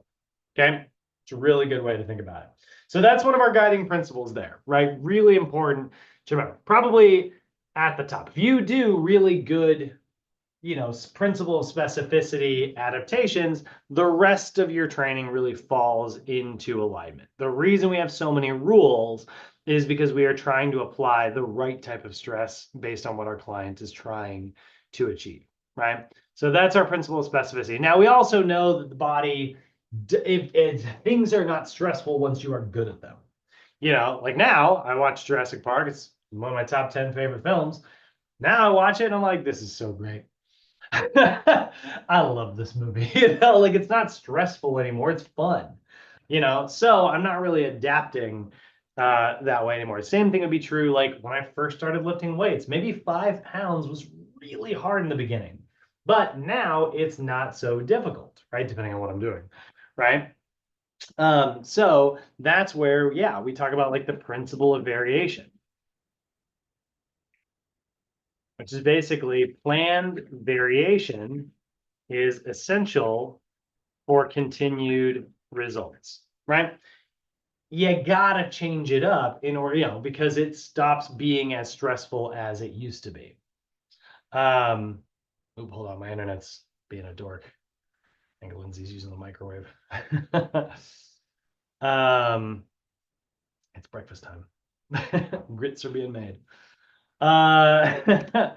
Okay. It's a really good way to think about it. So that's one of our guiding principles there, right? Really important to remember. Probably at the top. If you do really good principle of specificity adaptations, the rest of your training really falls into alignment. The reason we have so many rules is because we are trying to apply the right type of stress based on what our client is trying to achieve, right? So that's our principle of specificity. Now, we also know that the body, if things are not stressful once you are good at them. Like now, I watch Jurassic Park. It's one of my top 10 favorite films. Now I watch it and I'm like, this is so great. I love this movie. Like it's not stressful anymore. It's fun. So I'm not really adapting that way anymore. Same thing would be true like when I first started lifting weights. Maybe 5 pounds was really hard in the beginning, but now it's not so difficult, right? Depending on what I'm doing, right? So that's where, yeah, we talk about like the principle of variation, which is basically planned variation is essential for continued results, right? You gotta change it up in order, because it stops being as stressful as it used to be. Hold on, my internet's being a dork. I think Lindsay's using the microwave. um, it's breakfast time. Grits are being made. Uh,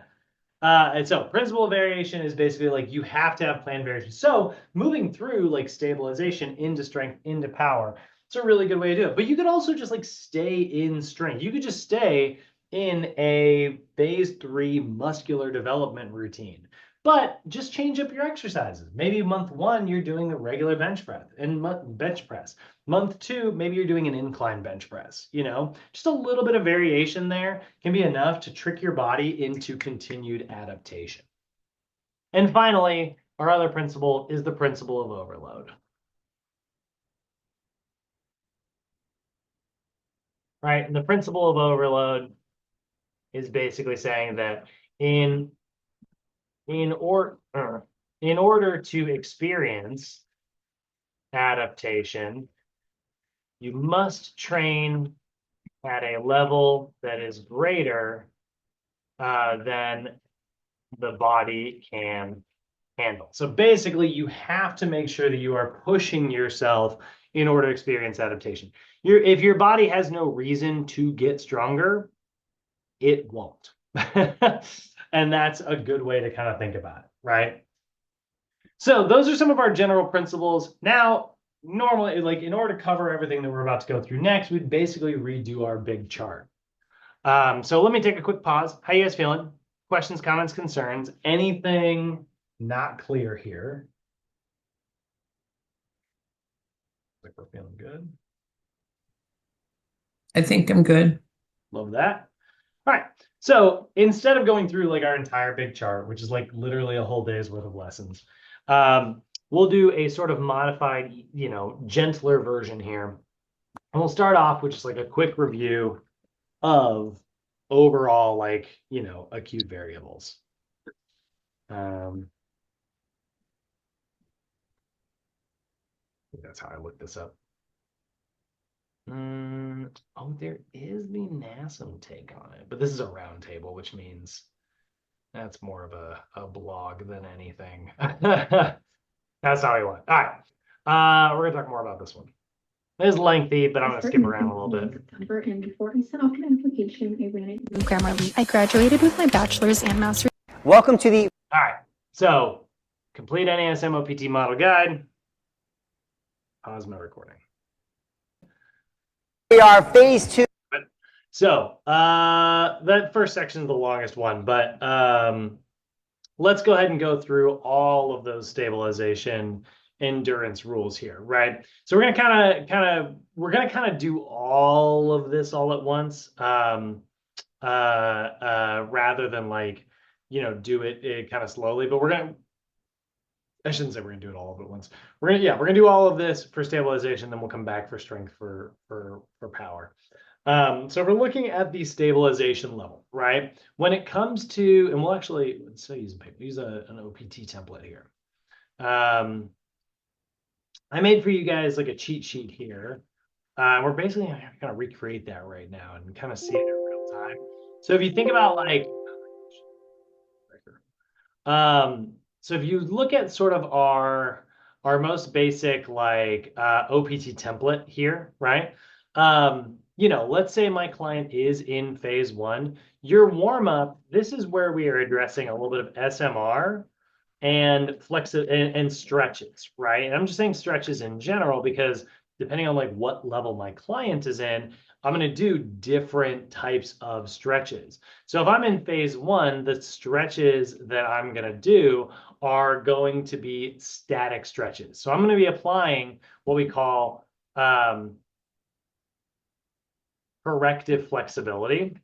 and so principal variation is basically like you have to have planned variation. So moving through like stabilization into strength, into power, it's a really good way to do it. But you could also just like stay in strength. You could just stay in a phase 3 muscular development routine, but just change up your exercises. Maybe month 1, you're doing the regular bench press and bench press. Month 2, maybe you're doing an incline bench press. Just a little bit of variation there can be enough to trick your body into continued adaptation. And finally, our other principle is the principle of overload. Right? And the principle of overload is basically saying that in order to experience adaptation, you must train at a level that is greater than the body can handle. So basically, you have to make sure that you are pushing yourself in order to experience adaptation. If your body has no reason to get stronger, it won't. And that's a good way to kind of think about it, right? So those are some of our general principles. Now, normally, like in order to cover everything that we're about to go through next, we'd basically redo our big chart. So let me take a quick pause. How you guys feeling? Questions, comments, concerns? Anything not clear here? Like we're feeling good. I think I'm good. Love that. All right. So instead of going through like our entire big chart, which is like literally a whole day's worth of lessons, we'll do a sort of modified, gentler version here. And we'll start off with just like a quick review of overall, like, acute variables. That's how I look this up. Oh, there is the NASM take on it, but this is a round table, which means that's more of a blog than anything. That's how I want. All right. We're gonna talk more about this one. It is lengthy, but I'm gonna skip around a little bit. And before I sent off an application, I ran it. Grammarly. I graduated with my bachelor's and master's. Welcome to the. All right. So, complete NASM OPT model guide. Pause my recording. We are phase 2. So, that first section is the longest one, but let's go ahead and go through all of those stabilization endurance rules here, right? So we're gonna kind of do all of this all at once, rather than like, do it kind of slowly. But I shouldn't say we're gonna do it all of it at once. We're gonna do all of this for stabilization, then we'll come back for strength for power. So we're looking at the stabilization level, right? When it comes to, and we'll actually, let's use an OPT template here. I made for you guys like a cheat sheet here. We're basically going to kind of recreate that right now and kind of see it in real time. So if you think about like, so if you look at sort of our most basic like OPT template here, right? Let's say my client is in phase 1. Your warm up, this is where we are addressing a little bit of SMR and and stretches, right? And I'm just saying stretches in general because depending on like what level my client is in, I'm going to do different types of stretches. So if I'm in phase 1, the stretches that I'm going to do are going to be static stretches. So I'm going to be applying what we call corrective flexibility,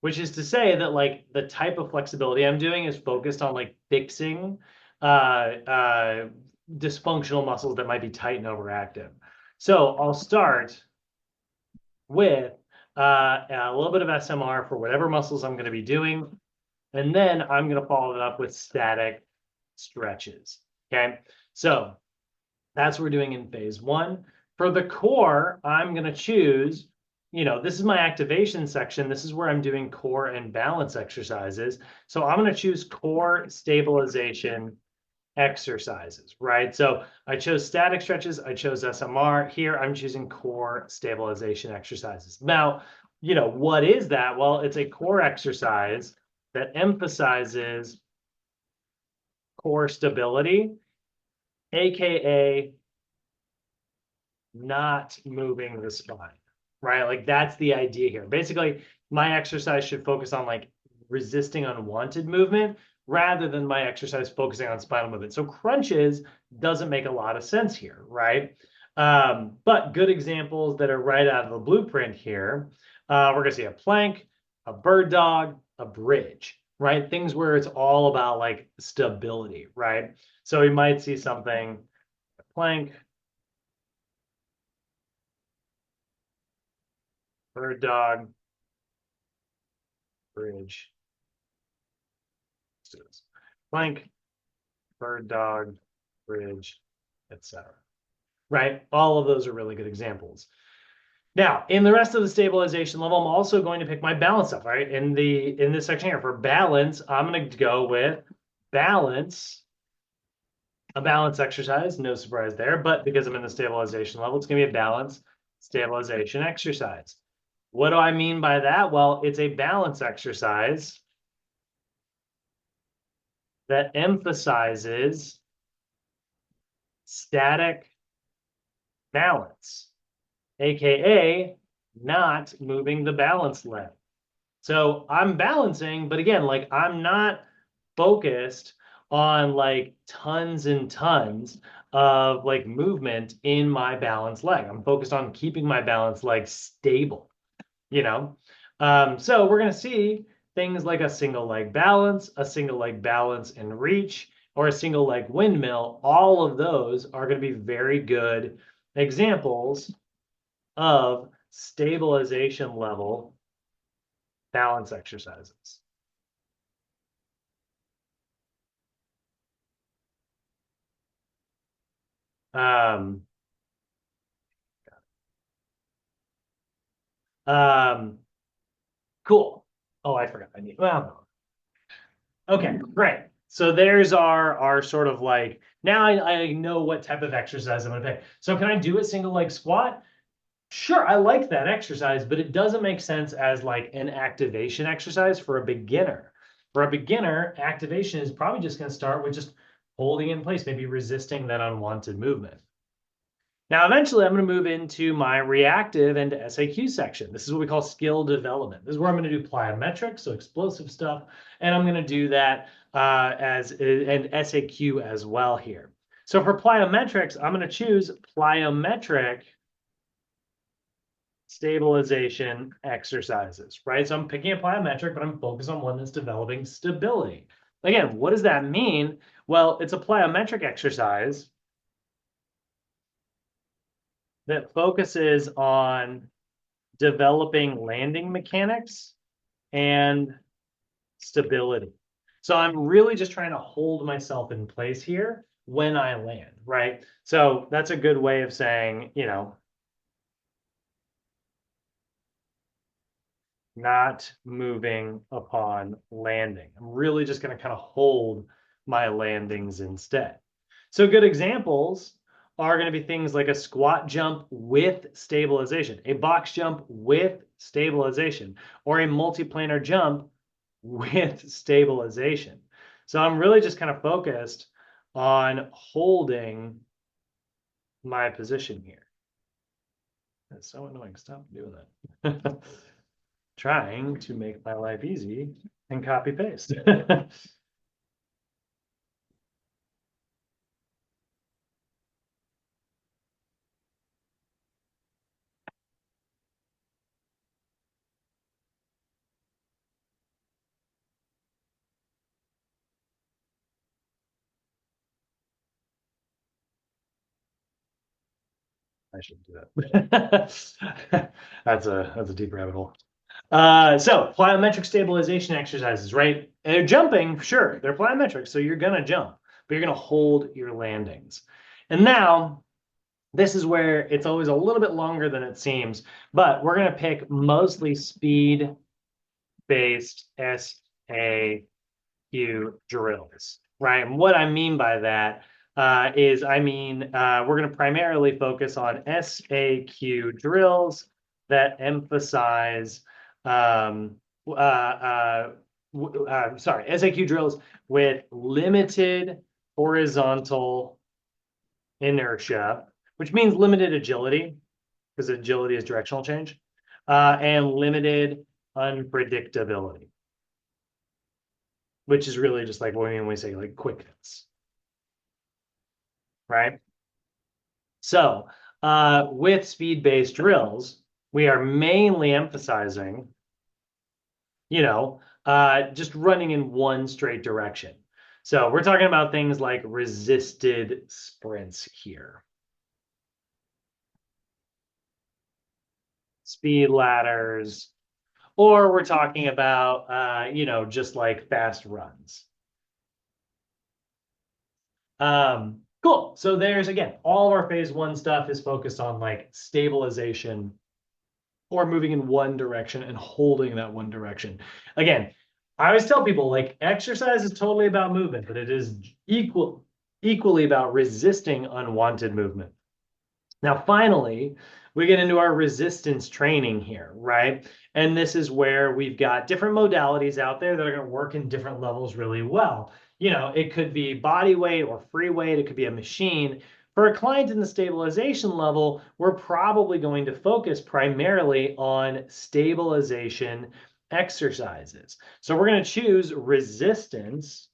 which is to say that like the type of flexibility I'm doing is focused on like fixing dysfunctional muscles that might be tight and overactive. So I'll start with a little bit of SMR for whatever muscles I'm going to be doing, and then I'm going to follow it up with static stretches. Okay, so That's what we're doing in phase one. For the core, I'm going to choose, this is my activation section. This is where I'm doing core and balance exercises. So I'm going to choose core stabilization exercises, right? So I chose static stretches. I chose SMR. Here, I'm choosing core stabilization exercises. Now, what is that? Well, it's a core exercise that emphasizes core stability, AKA not moving the spine, right? Like that's the idea here. Basically, my exercise should focus on like resisting unwanted movement rather than my exercise focusing on spinal movement. So crunches doesn't make a lot of sense here, right? But good examples that are right out of the blueprint here. We're gonna see a plank, a bird dog, a bridge, right? Things where it's all about like stability, right? So we might see something, a plank, bird dog, bridge. Let's do this. Plank, bird dog, bridge, etc. Right? All of those are really good examples. Now, in the rest of the stabilization level, I'm also going to pick my balance stuff, right? In this section here, for balance, I'm going to go with balance, a balance exercise, no surprise there, but because I'm in the stabilization level, it's going to be a balance stabilization exercise. What do I mean by that? Well, it's a balance exercise that emphasizes static balance, AKA not moving the balance leg. So I'm balancing, but again, like I'm not focused on like tons and tons of like movement in my balance leg. I'm focused on keeping my balance leg stable, So we're going to see things like a single leg balance and reach, or a single leg windmill. All of those are going to be very good examples of stabilization level balance exercises. Um, cool. Oh, I forgot. Okay, great. So there's our sort of like, now I know what type of exercise I'm going to pick. So can I do a single leg squat? Sure, I like that exercise, but it doesn't make sense as like an activation exercise for a beginner. For a beginner, activation is probably just going to start with just holding in place, maybe resisting that unwanted movement. Now, eventually, I'm going to move into my reactive and SAQ section. This is what we call skill development. This is where I'm going to do plyometrics, so explosive stuff, and I'm going to do that as an SAQ as well here. So for plyometrics, I'm going to choose plyometric stabilization exercises, right? So I'm picking a plyometric, but I'm focused on one that's developing stability. Again, what does that mean? Well, it's a plyometric exercise that focuses on developing landing mechanics and stability. So I'm really just trying to hold myself in place here when I land, right? So that's a good way of saying, not moving upon landing. I'm really just going to kind of hold my landings instead. So good examples are going to be things like a squat jump with stabilization, a box jump with stabilization, or a multiplanar jump with stabilization. So I'm really just kind of focused on holding my position here. That's so annoying. Stop doing that. Trying to make my life easy and copy paste. I should do that. That's a deep rabbit hole. So plyometric stabilization exercises, right? And they're jumping, sure, they're plyometric, so you're gonna jump, but you're gonna hold your landings. And now This is where it's always a little bit longer than it seems, but we're going to pick mostly speed-based SAQ drills, right? And what I mean by that is, we're going to primarily focus on SAQ drills that emphasize, SAQ drills with limited horizontal inertia, which means limited agility, because agility is directional change, and limited unpredictability, which is really just like when we say like quickness, right? So with speed-based drills, we are mainly emphasizing, just running in one straight direction. So we're talking about things like resisted sprints here. Speed ladders, or we're talking about, just like fast runs. Cool. So there's, again, all of our phase one stuff is focused on like stabilization or moving in one direction and holding that one direction. Again, I always tell people like exercise is totally about movement, but it is equally about resisting unwanted movement. Now, finally, we get into our resistance training here, right? And this is where we've got different modalities out there that are going to work in different levels really well. It could be body weight or free weight. It could be a machine. For a client in the stabilization level, we're probably going to focus primarily on stabilization exercises. So we're going to choose resistance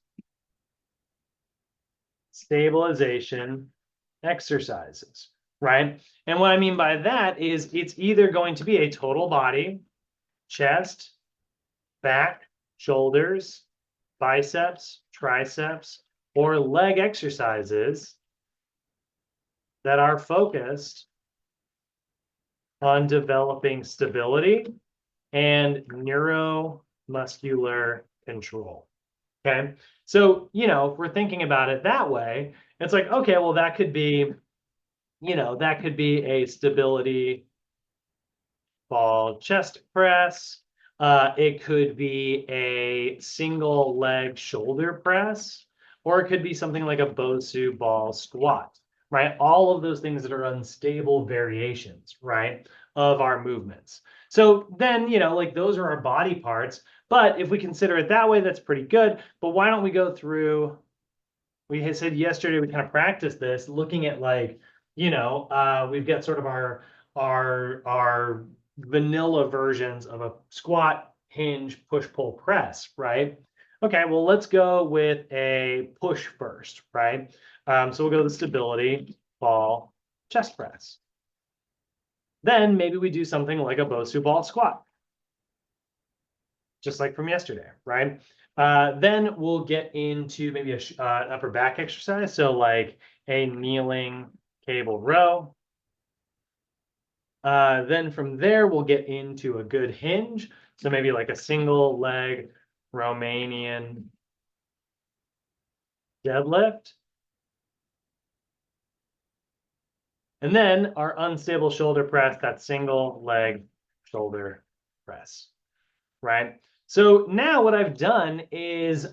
stabilization exercises, right? And what I mean by that is it's either going to be a total body, chest, back, shoulders, biceps, triceps, or leg exercises that are focused on developing stability and neuromuscular control. Okay. So, if we're thinking about it that way, it's like, okay, well, that could be a stability ball chest press. It could be a single leg shoulder press, or it could be something like a Bosu ball squat, right? All of those things that are unstable variations, right, of our movements. So then, like those are our body parts. But if we consider it that way, that's pretty good. But why don't we go through? We had said yesterday we kind of practiced this, looking at like, we've got sort of our vanilla versions of a squat, hinge, push, pull, press, right? Okay, well, let's go with a push first, right? So we'll go to the stability, ball, chest press. Then maybe we do something like a Bosu ball squat, just like from yesterday, right? Then we'll get into maybe an upper back exercise. So like a kneeling cable row. Then from there, we'll get into a good hinge. So maybe like a single leg Romanian deadlift. And then our unstable shoulder press, that single leg shoulder press, right? So now what I've done is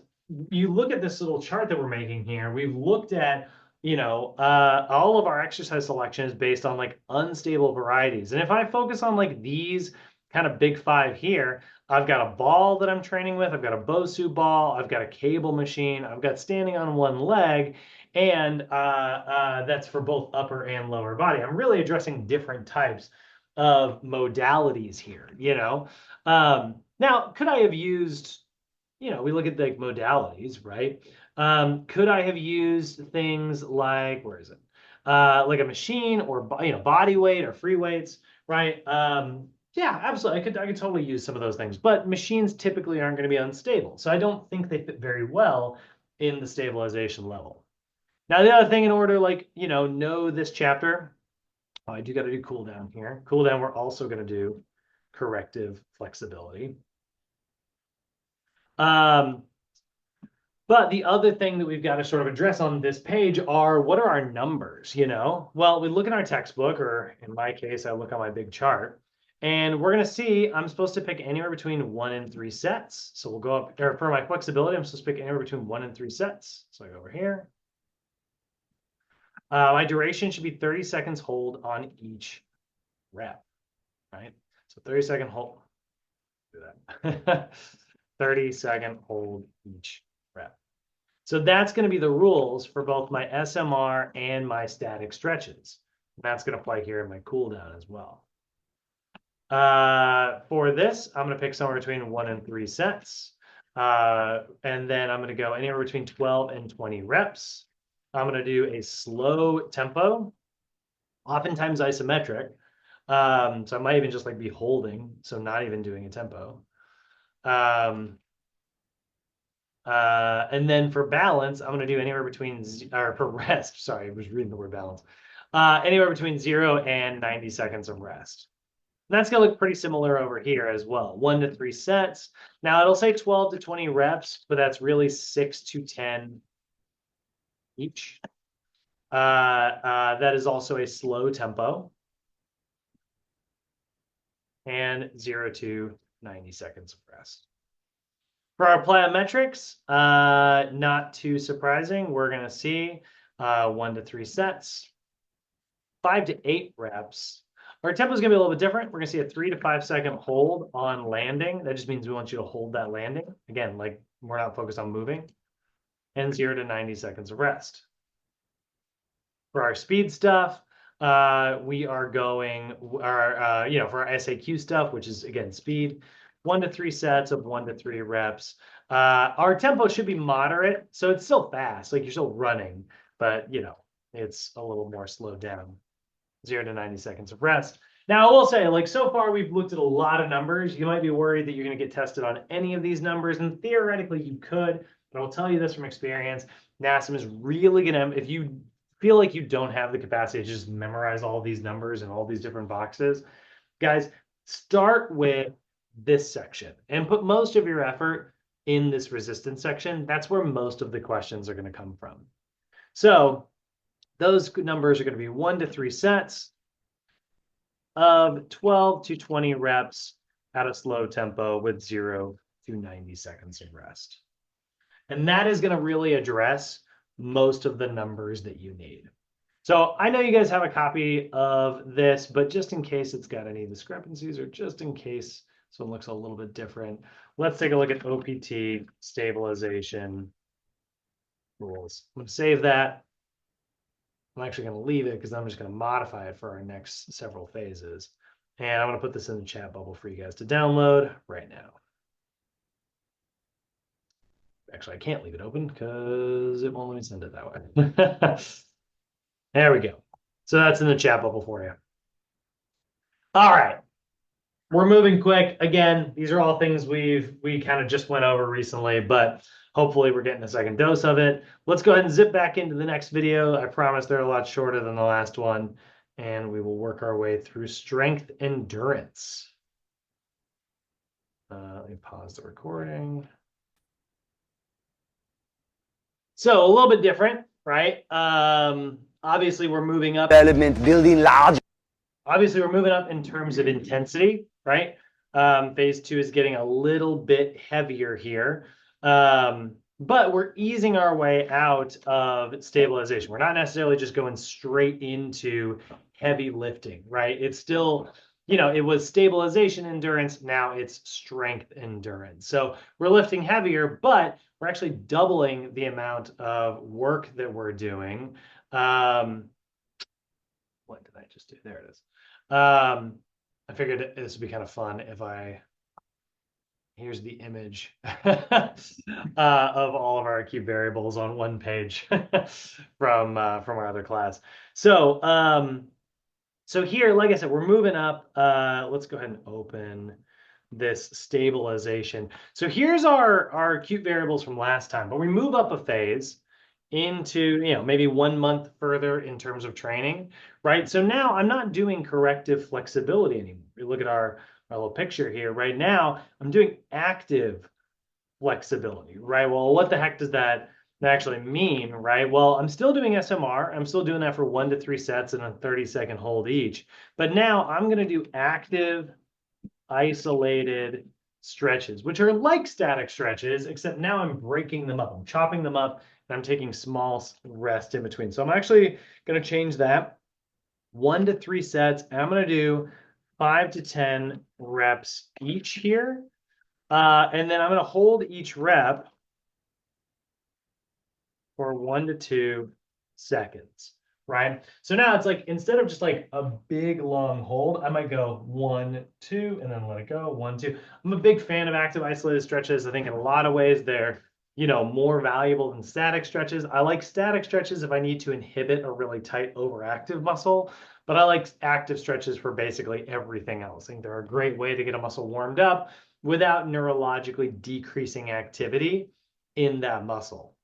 you look at this little chart that we're making here. We've looked at, all of our exercise selection is based on like unstable varieties. And if I focus on like these kind of big five here, I've got a ball that I'm training with. I've got a Bosu ball. I've got a cable machine. I've got standing on one leg. And that's for both upper and lower body. I'm really addressing different types of modalities here, Now, could I have used, we look at like modalities, right? Could I have used things like, where is it? Like a machine or, body weight or free weights, right? Yeah, absolutely. I could totally use some of those things, but machines typically aren't going to be unstable. So I don't think they fit very well in the stabilization level. Now, the other thing in order, like, know this chapter, I do got to do cool down here. Cool down, we're also going to do corrective flexibility. But the other thing that we've got to sort of address on this page are what are our numbers, you know? Well, we look in our textbook, or in my case, I look on my big chart, and we're going to see I'm supposed to pick anywhere between 1 and 3 sets. So we'll go up, or for my flexibility, I'm supposed to pick anywhere between 1 and 3 sets. So I go over here. My duration should be 30 seconds hold on each rep, right? So 30-second hold. Do that. 30-second hold each rep. So that's going to be the rules for both my SMR and my static stretches. And that's going to apply here in my cool down as well. For this, I'm going to pick somewhere between 1 and 3 sets. And then I'm going to go anywhere between 12 and 20 reps. I'm going to do a slow tempo, oftentimes isometric. So I might even just like be holding, so not even doing a tempo. And then for balance, I'm going to do anywhere between, or for rest, sorry, I was reading the word balance, anywhere between 0 and 90 seconds of rest. And that's going to look pretty similar over here as well. 1 to 3 sets. Now it'll say 12 to 20 reps, but that's really 6 to 10 each. That is also a slow tempo. And 0 to 90 seconds of rest. For our plyometrics, not too surprising. We're going to see 1 to 3 sets, 5 to 8 reps. Our tempo is going to be a little bit different. We're going to see a 3 to 5 second hold on landing. That just means we want you to hold that landing. Again, like we're not focused on moving. And 0 to 90 seconds of rest. For our speed stuff, we are going, for our SAQ stuff, which is, again, speed, 1 to 3 sets of 1 to 3 reps. Our tempo should be moderate, so it's still fast, like you're still running, but, you know, it's a little more slowed down. 0 to 90 seconds of rest. Now, I will say, like, so far we've looked at a lot of numbers. You might be worried that you're going to get tested on any of these numbers, and theoretically you could, but I'll tell you this from experience, NASM is really going to, if you feel like you don't have the capacity to just memorize all these numbers and all these different boxes, guys, start with this section and put most of your effort in this resistance section. That's where most of the questions are going to come from. So those numbers are going to be 1 to 3 sets of 12 to 20 reps at a slow tempo with 0 to 90 seconds of rest. And that is going to really address most of the numbers that you need. So I know you guys have a copy of this, but just in case it's got any discrepancies or just in case someone looks a little bit different, let's take a look at OPT stabilization rules. I'm going to save that. I'm actually going to leave it because I'm just going to modify it for our next several phases. And I'm going to put this in the chat bubble for you guys to download right now. Actually, I can't leave it open because it won't let me send it that way. There we go. So that's in the chat bubble for you. All right. We're moving quick. Again, these are all things we kind of just went over recently, but hopefully we're getting a second dose of it. Let's go ahead and zip back into the next video. I promise they're a lot shorter than the last one, and we will work our way through strength endurance. Let me pause the recording. So a little bit different, right? Obviously, we're moving up. Development, building large. Obviously, we're moving up in terms of intensity, right? Phase 2 is getting a little bit heavier here. But we're easing our way out of stabilization. We're not necessarily just going straight into heavy lifting, right? It's still, you know, it was stabilization endurance. Now it's strength endurance. So we're lifting heavier, but we're actually doubling the amount of work that we're doing. What did I just do? There it is. I figured this would be kind of fun if here's the image of all of our acute variables on one page from our other class. So so here, like I said, we're moving up. Let's go ahead and open this stabilization. So here's our acute variables from last time, but we move up a phase into, you know, maybe 1 month further in terms of training, right? So now I'm not doing corrective flexibility anymore. We look at our little picture here. Right now, I'm doing active flexibility, right? Well, what the heck does that actually mean, right? Well, I'm still doing SMR. I'm still doing that for 1 to 3 sets and a 30-second hold each. But now I'm going to do active, isolated stretches, which are like static stretches, except now I'm breaking them up. I'm chopping them up, and I'm taking small rest in between. So I'm actually going to change that 1 to 3 sets. And I'm going to do 5 to 10 reps each here. And then I'm going to hold each rep for 1 to 2 seconds, right? So now it's like, instead of just like a big long hold, I might go 1, 2, and then let it go, 1, 2. I'm a big fan of active isolated stretches. I think in a lot of ways they're, more valuable than static stretches. I like static stretches if I need to inhibit a really tight overactive muscle, but I like active stretches for basically everything else. I think they're a great way to get a muscle warmed up without neurologically decreasing activity in that muscle.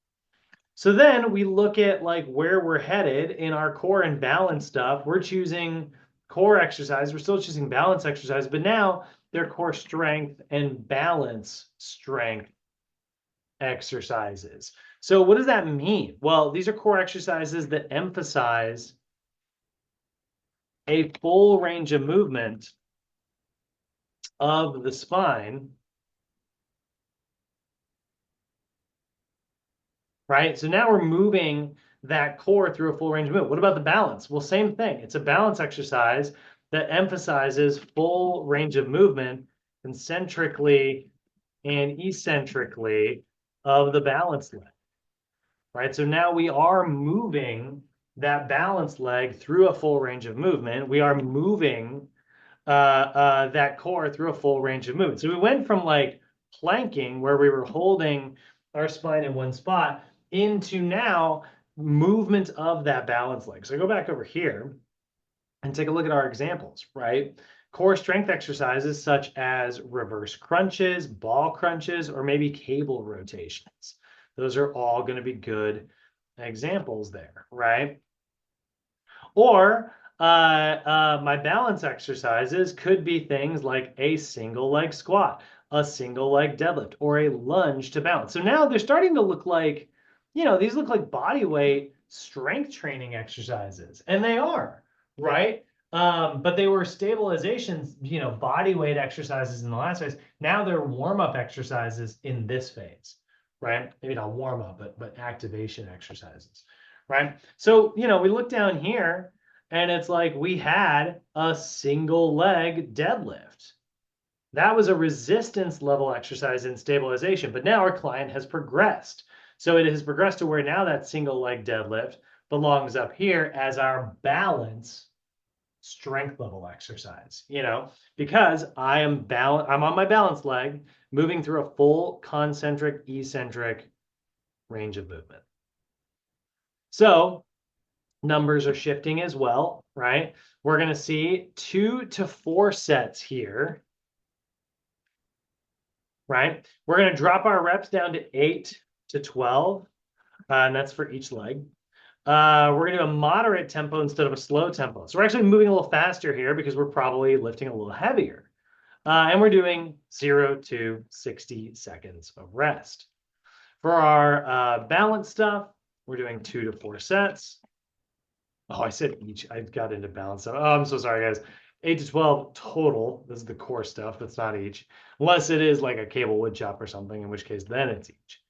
So then we look at like where we're headed in our core and balance stuff. We're choosing core exercise. We're still choosing balance exercise, but now they're core strength and balance strength exercises. So what does that mean? Well, these are core exercises that emphasize a full range of movement of the spine, right? So now we're moving that core through a full range of movement. What about the balance? Well, same thing. It's a balance exercise that emphasizes full range of movement concentrically and eccentrically of the balance leg, right? So now we are moving that balance leg through a full range of movement. We are moving that core through a full range of movement. So we went from like planking, where we were holding our spine in one spot, into now movement of that balance leg. So go back over here and take a look at our examples, right? Core strength exercises such as reverse crunches, ball crunches, or maybe cable rotations. Those are all going to be good examples there, right? Or my balance exercises could be things like a single leg squat, a single leg deadlift, or a lunge to balance. So now they're starting to look like, these look like body weight strength training exercises, and they are, right? But they were stabilizations, body weight exercises in the last phase. Now they're warm-up exercises in this phase, right? Maybe not warm-up, but activation exercises, right? So, we look down here and it's like we had a single leg deadlift. That was a resistance level exercise in stabilization, but now our client has progressed. So it has progressed to where now that single leg deadlift belongs up here as our balance strength level exercise, because I'm on my balance leg, moving through a full concentric, eccentric range of movement. So numbers are shifting as well, right? We're going to see 2 to 4 sets here, right? We're going to drop our reps down to 8 to 12, and that's for each leg. We're going to do a moderate tempo instead of a slow tempo. So we're actually moving a little faster here because we're probably lifting a little heavier. And we're doing 0 to 60 seconds of rest. For our balance stuff, we're doing 2 to 4 sets. Oh, I said each. I got into balance stuff. Oh, I'm so sorry, guys. 8 to 12 total. This is the core stuff. That's not each. Unless it is like a cable wood chop or something, in which case then it's each.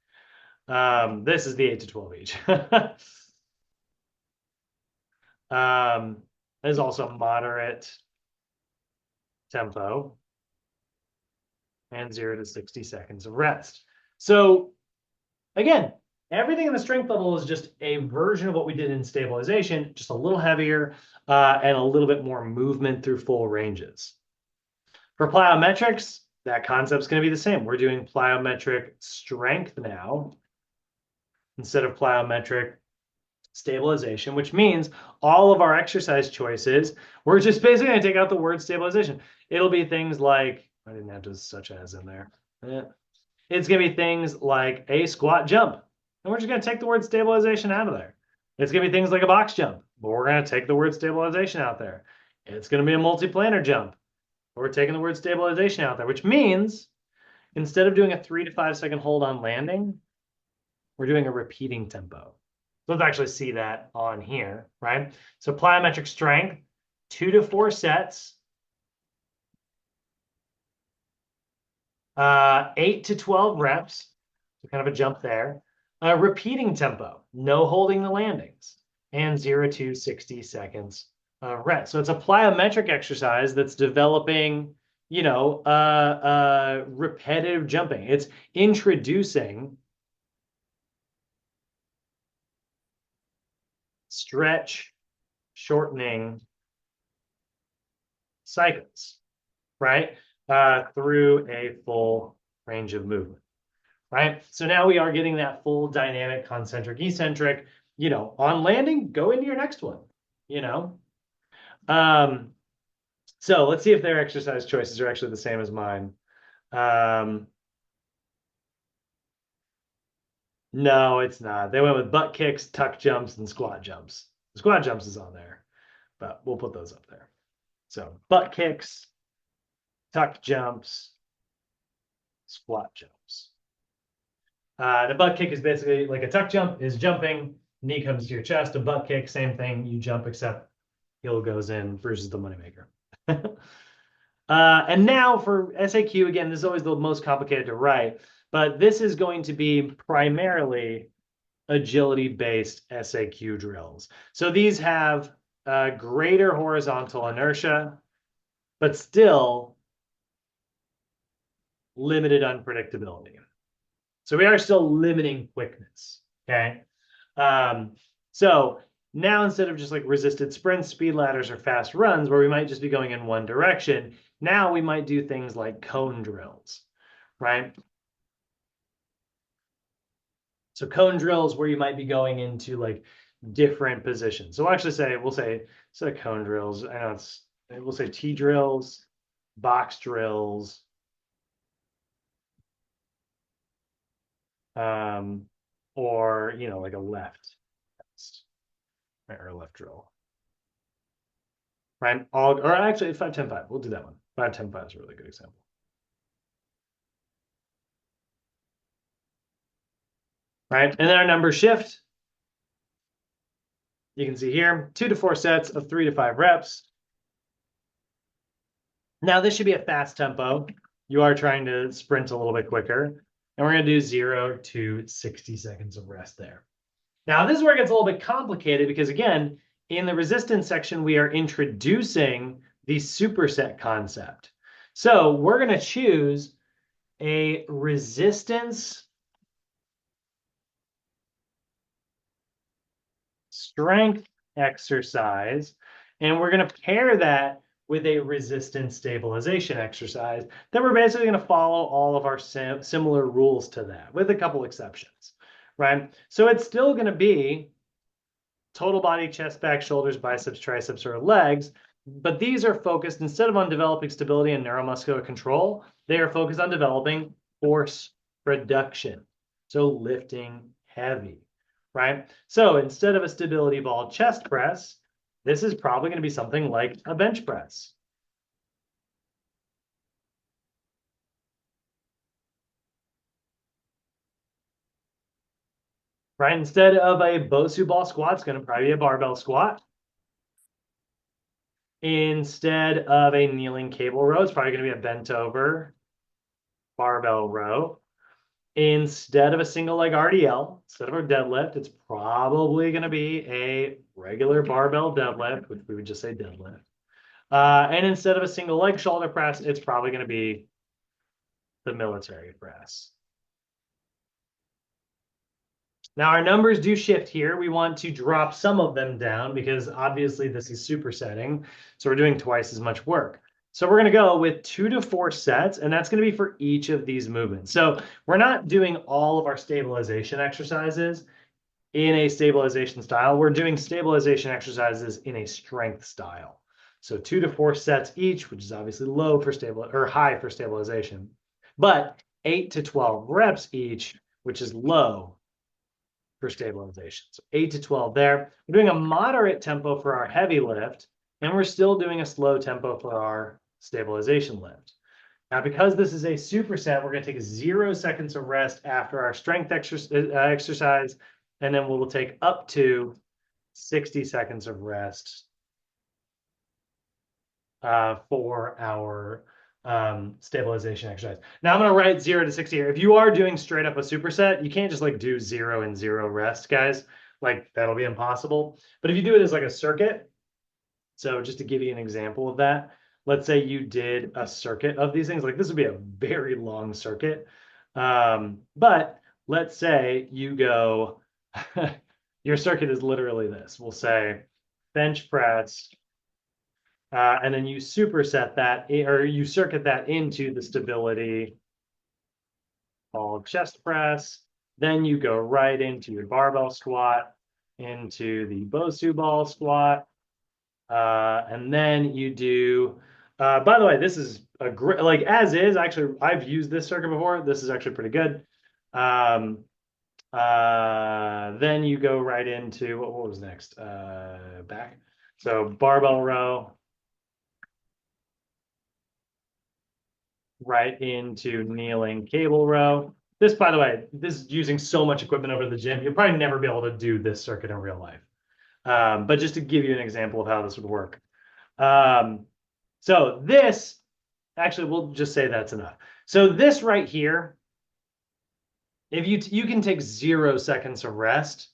This is the 8 to 12 each. There's also moderate tempo and 0 to 60 seconds of rest. So again, everything in the strength level is just a version of what we did in stabilization, just a little heavier and a little bit more movement through full ranges. For plyometrics, that concept's going to be the same. We're doing plyometric strength now instead of plyometric stabilization, which means all of our exercise choices, we're just basically going to take out the word stabilization. It'll be things like, I didn't have to such as in there. It's going to be things like a squat jump. And we're just going to take the word stabilization out of there. It's going to be things like a box jump, but we're going to take the word stabilization out there. It's going to be a multiplanar jump, but we're taking the word stabilization out there, which means instead of doing a 3 to 5 second hold on landing, we're doing a repeating tempo. So let's actually see that on here, right? So plyometric strength, 2 to 4 sets, 8 to 12 reps, so kind of a jump there. Repeating tempo, no holding the landings, and 0 to 60 seconds rest. So it's a plyometric exercise that's developing, repetitive jumping. It's introducing stretch, shortening cycles, right? Through a full range of movement, right? So now we are getting that full dynamic, concentric, eccentric, on landing, go into your next one, So let's see if their exercise choices are actually the same as mine. No, it's not. They went with butt kicks, tuck jumps, and squat jumps. The squat jumps is on there, but we'll put those up there. So butt kicks, tuck jumps, squat jumps. The butt kick is basically like a tuck jump is jumping, knee comes to your chest. A butt kick, same thing. You jump, except heel goes in, bruises the moneymaker. And now for SAQ, again, this is always the most complicated to write, but this is going to be primarily agility-based SAQ drills. So these have greater horizontal inertia, but still limited unpredictability. So we are still limiting quickness, okay? So now instead of just like resisted sprints, speed ladders, or fast runs, where we might just be going in one direction, now we might do things like cone drills, right? So cone drills where you might be going into like different positions. So we'll actually we'll say, instead of cone drills, I know we'll say T drills, box drills, or, like a left test, right, or a left drill. Right? Or actually 5-10-5. We'll do that one. 5-10-5 is a really good example. Right? And then our numbers shift. You can see here, 2 to 4 sets of 3 to 5 reps. Now this should be a fast tempo. You are trying to sprint a little bit quicker. And we're going to do 0 to 60 seconds of rest there. Now this is where it gets a little bit complicated because, again, in the resistance section, we are introducing the superset concept. So we're going to choose a resistance strength exercise, and we're going to pair that with a resistance stabilization exercise that we're basically going to follow all of our similar rules to that, with a couple exceptions, right? So it's still going to be total body, chest, back, shoulders, biceps, triceps, or legs, but these are focused, instead of on developing stability and neuromuscular control, they are focused on developing force production, so lifting heavy, right? So instead of a stability ball chest press, this is probably going to be something like a bench press. Right? Instead of a Bosu ball squat, it's going to probably be a barbell squat. Instead of a kneeling cable row, it's probably going to be a bent over barbell row. Instead of a single leg RDL, instead of a deadlift, it's probably going to be a regular barbell deadlift, which we would just say deadlift. And instead of a single leg shoulder press, it's probably going to be the military press. Now our numbers do shift here. We want to drop some of them down because obviously this is supersetting. So we're doing twice as much work. So we're going to go with 2 to 4 sets, and that's going to be for each of these movements. So we're not doing all of our stabilization exercises in a stabilization style. We're doing stabilization exercises in a strength style. So 2 to 4 sets each, which is obviously low for high for stabilization, but 8 to 12 reps each, which is low for stabilization. So 8 to 12 there. We're doing a moderate tempo for our heavy lift, and we're still doing a slow tempo for our stabilization lift. Now, because this is a superset, we're going to take 0 seconds of rest after our strength exercise, and then we'll take up to 60 seconds of rest for our stabilization exercise. Now I'm going to write 0 to 60 here. If you are doing straight up a superset, you can't just like do 0 and 0 rest, guys. Like that'll be impossible. But if you do it as like a circuit, so just to give you an example of that, let's say you did a circuit of these things, like this would be a very long circuit. But let's say you go, your circuit is literally this. We'll say bench press, and then you superset that, or you circuit that into the stability called chest press. Then you go right into your barbell squat, into the Bosu ball squat. And then you do, by the way, this is a great, like as is, actually, I've used this circuit before. This is actually pretty good. Then you go right into, what was next? Back. So barbell row. Right into kneeling cable row. This, by the way, this is using so much equipment over the gym. You'll probably never be able to do this circuit in real life. But just to give you an example of how this would work. So this, actually, we'll just say that's enough. So this right here, if you can take 0 seconds of rest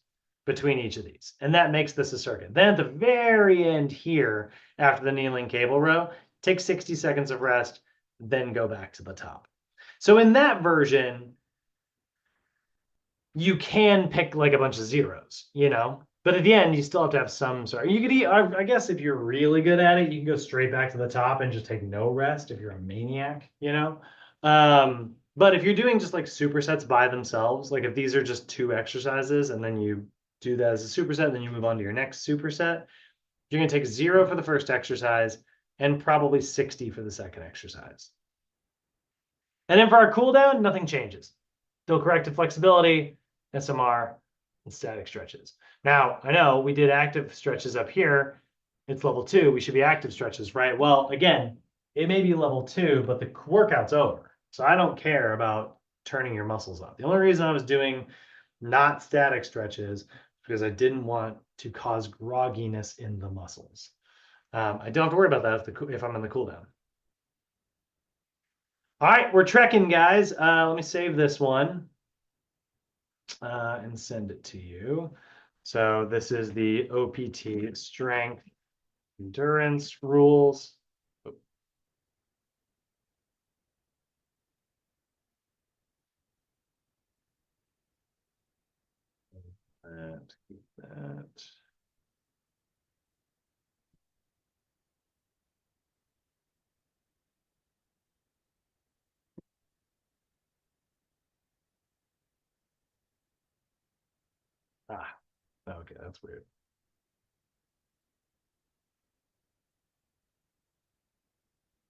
between each of these, and that makes this a circuit. Then at the very end here, after the kneeling cable row, take 60 seconds of rest, then go back to the top. So in that version, you can pick like a bunch of zeros, you know, but at the end, you still have to have some sort. You could, I guess, if you're really good at it, you can go straight back to the top and just take no rest if you're a maniac, you know. But if you're doing just like supersets by themselves, like if these are just 2 exercises and then you do that as a superset, and then you move on to your next superset, you're going to take 0 for the first exercise and probably 60 for the second exercise. And then for our cool down, nothing changes. Still corrective flexibility, SMR, and static stretches. Now, I know we did active stretches up here. It's level 2. We should be active stretches, right? Well, again, it may be level 2, but the workout's over. So I don't care about turning your muscles up. The only reason I was doing not static stretches because I didn't want to cause grogginess in the muscles. I don't have to worry about that if I'm in the cool down. All right, we're trekking, guys. Let me save this one and send it to you. So this is the OPT strength endurance rules. Keep that. Ah, okay, that's weird.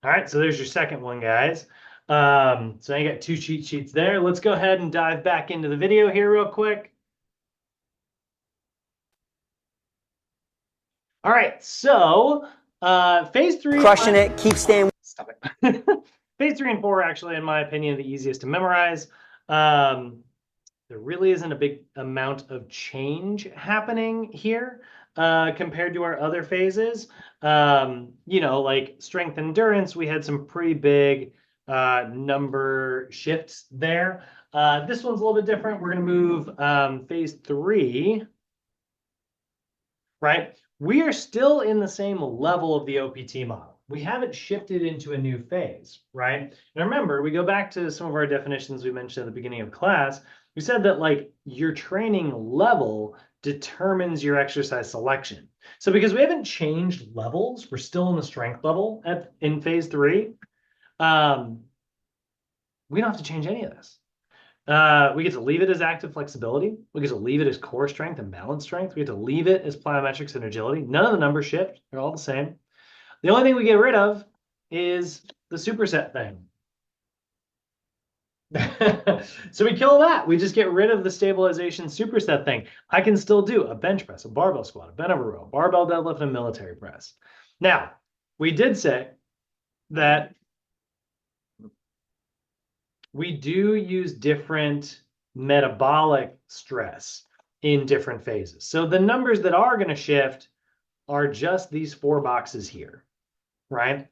All right, so there's your second one, guys. So I got 2 cheat sheets there. Let's go ahead and dive back into the video here real quick. All right, so phase 3. Crushing it. Keep staying. Stop it. Phase 3 and 4 are actually, in my opinion, the easiest to memorize. There really isn't a big amount of change happening here compared to our other phases. You know, like strength endurance, we had some pretty big number shifts there. This one's a little bit different. We're going to move phase 3, right? We are still in the same level of the OPT model. We haven't shifted into a new phase, right? And remember, we go back to some of our definitions we mentioned at the beginning of class. We said that like your training level determines your exercise selection. So because we haven't changed levels, we're still in the strength level in phase 3. We don't have to change any of this. We get to leave it as active flexibility. We get to leave it as core strength and balance strength. We get to leave it as plyometrics and agility. None of the numbers shift. They're all the same. The only thing we get rid of is the superset thing. So we kill that. We just get rid of the stabilization superset thing. I can still do a bench press, a barbell squat, a bent over row, barbell deadlift, and military press. Now, we did say that we do use different metabolic stress in different phases. So the numbers that are going to shift are just these 4 boxes here, right?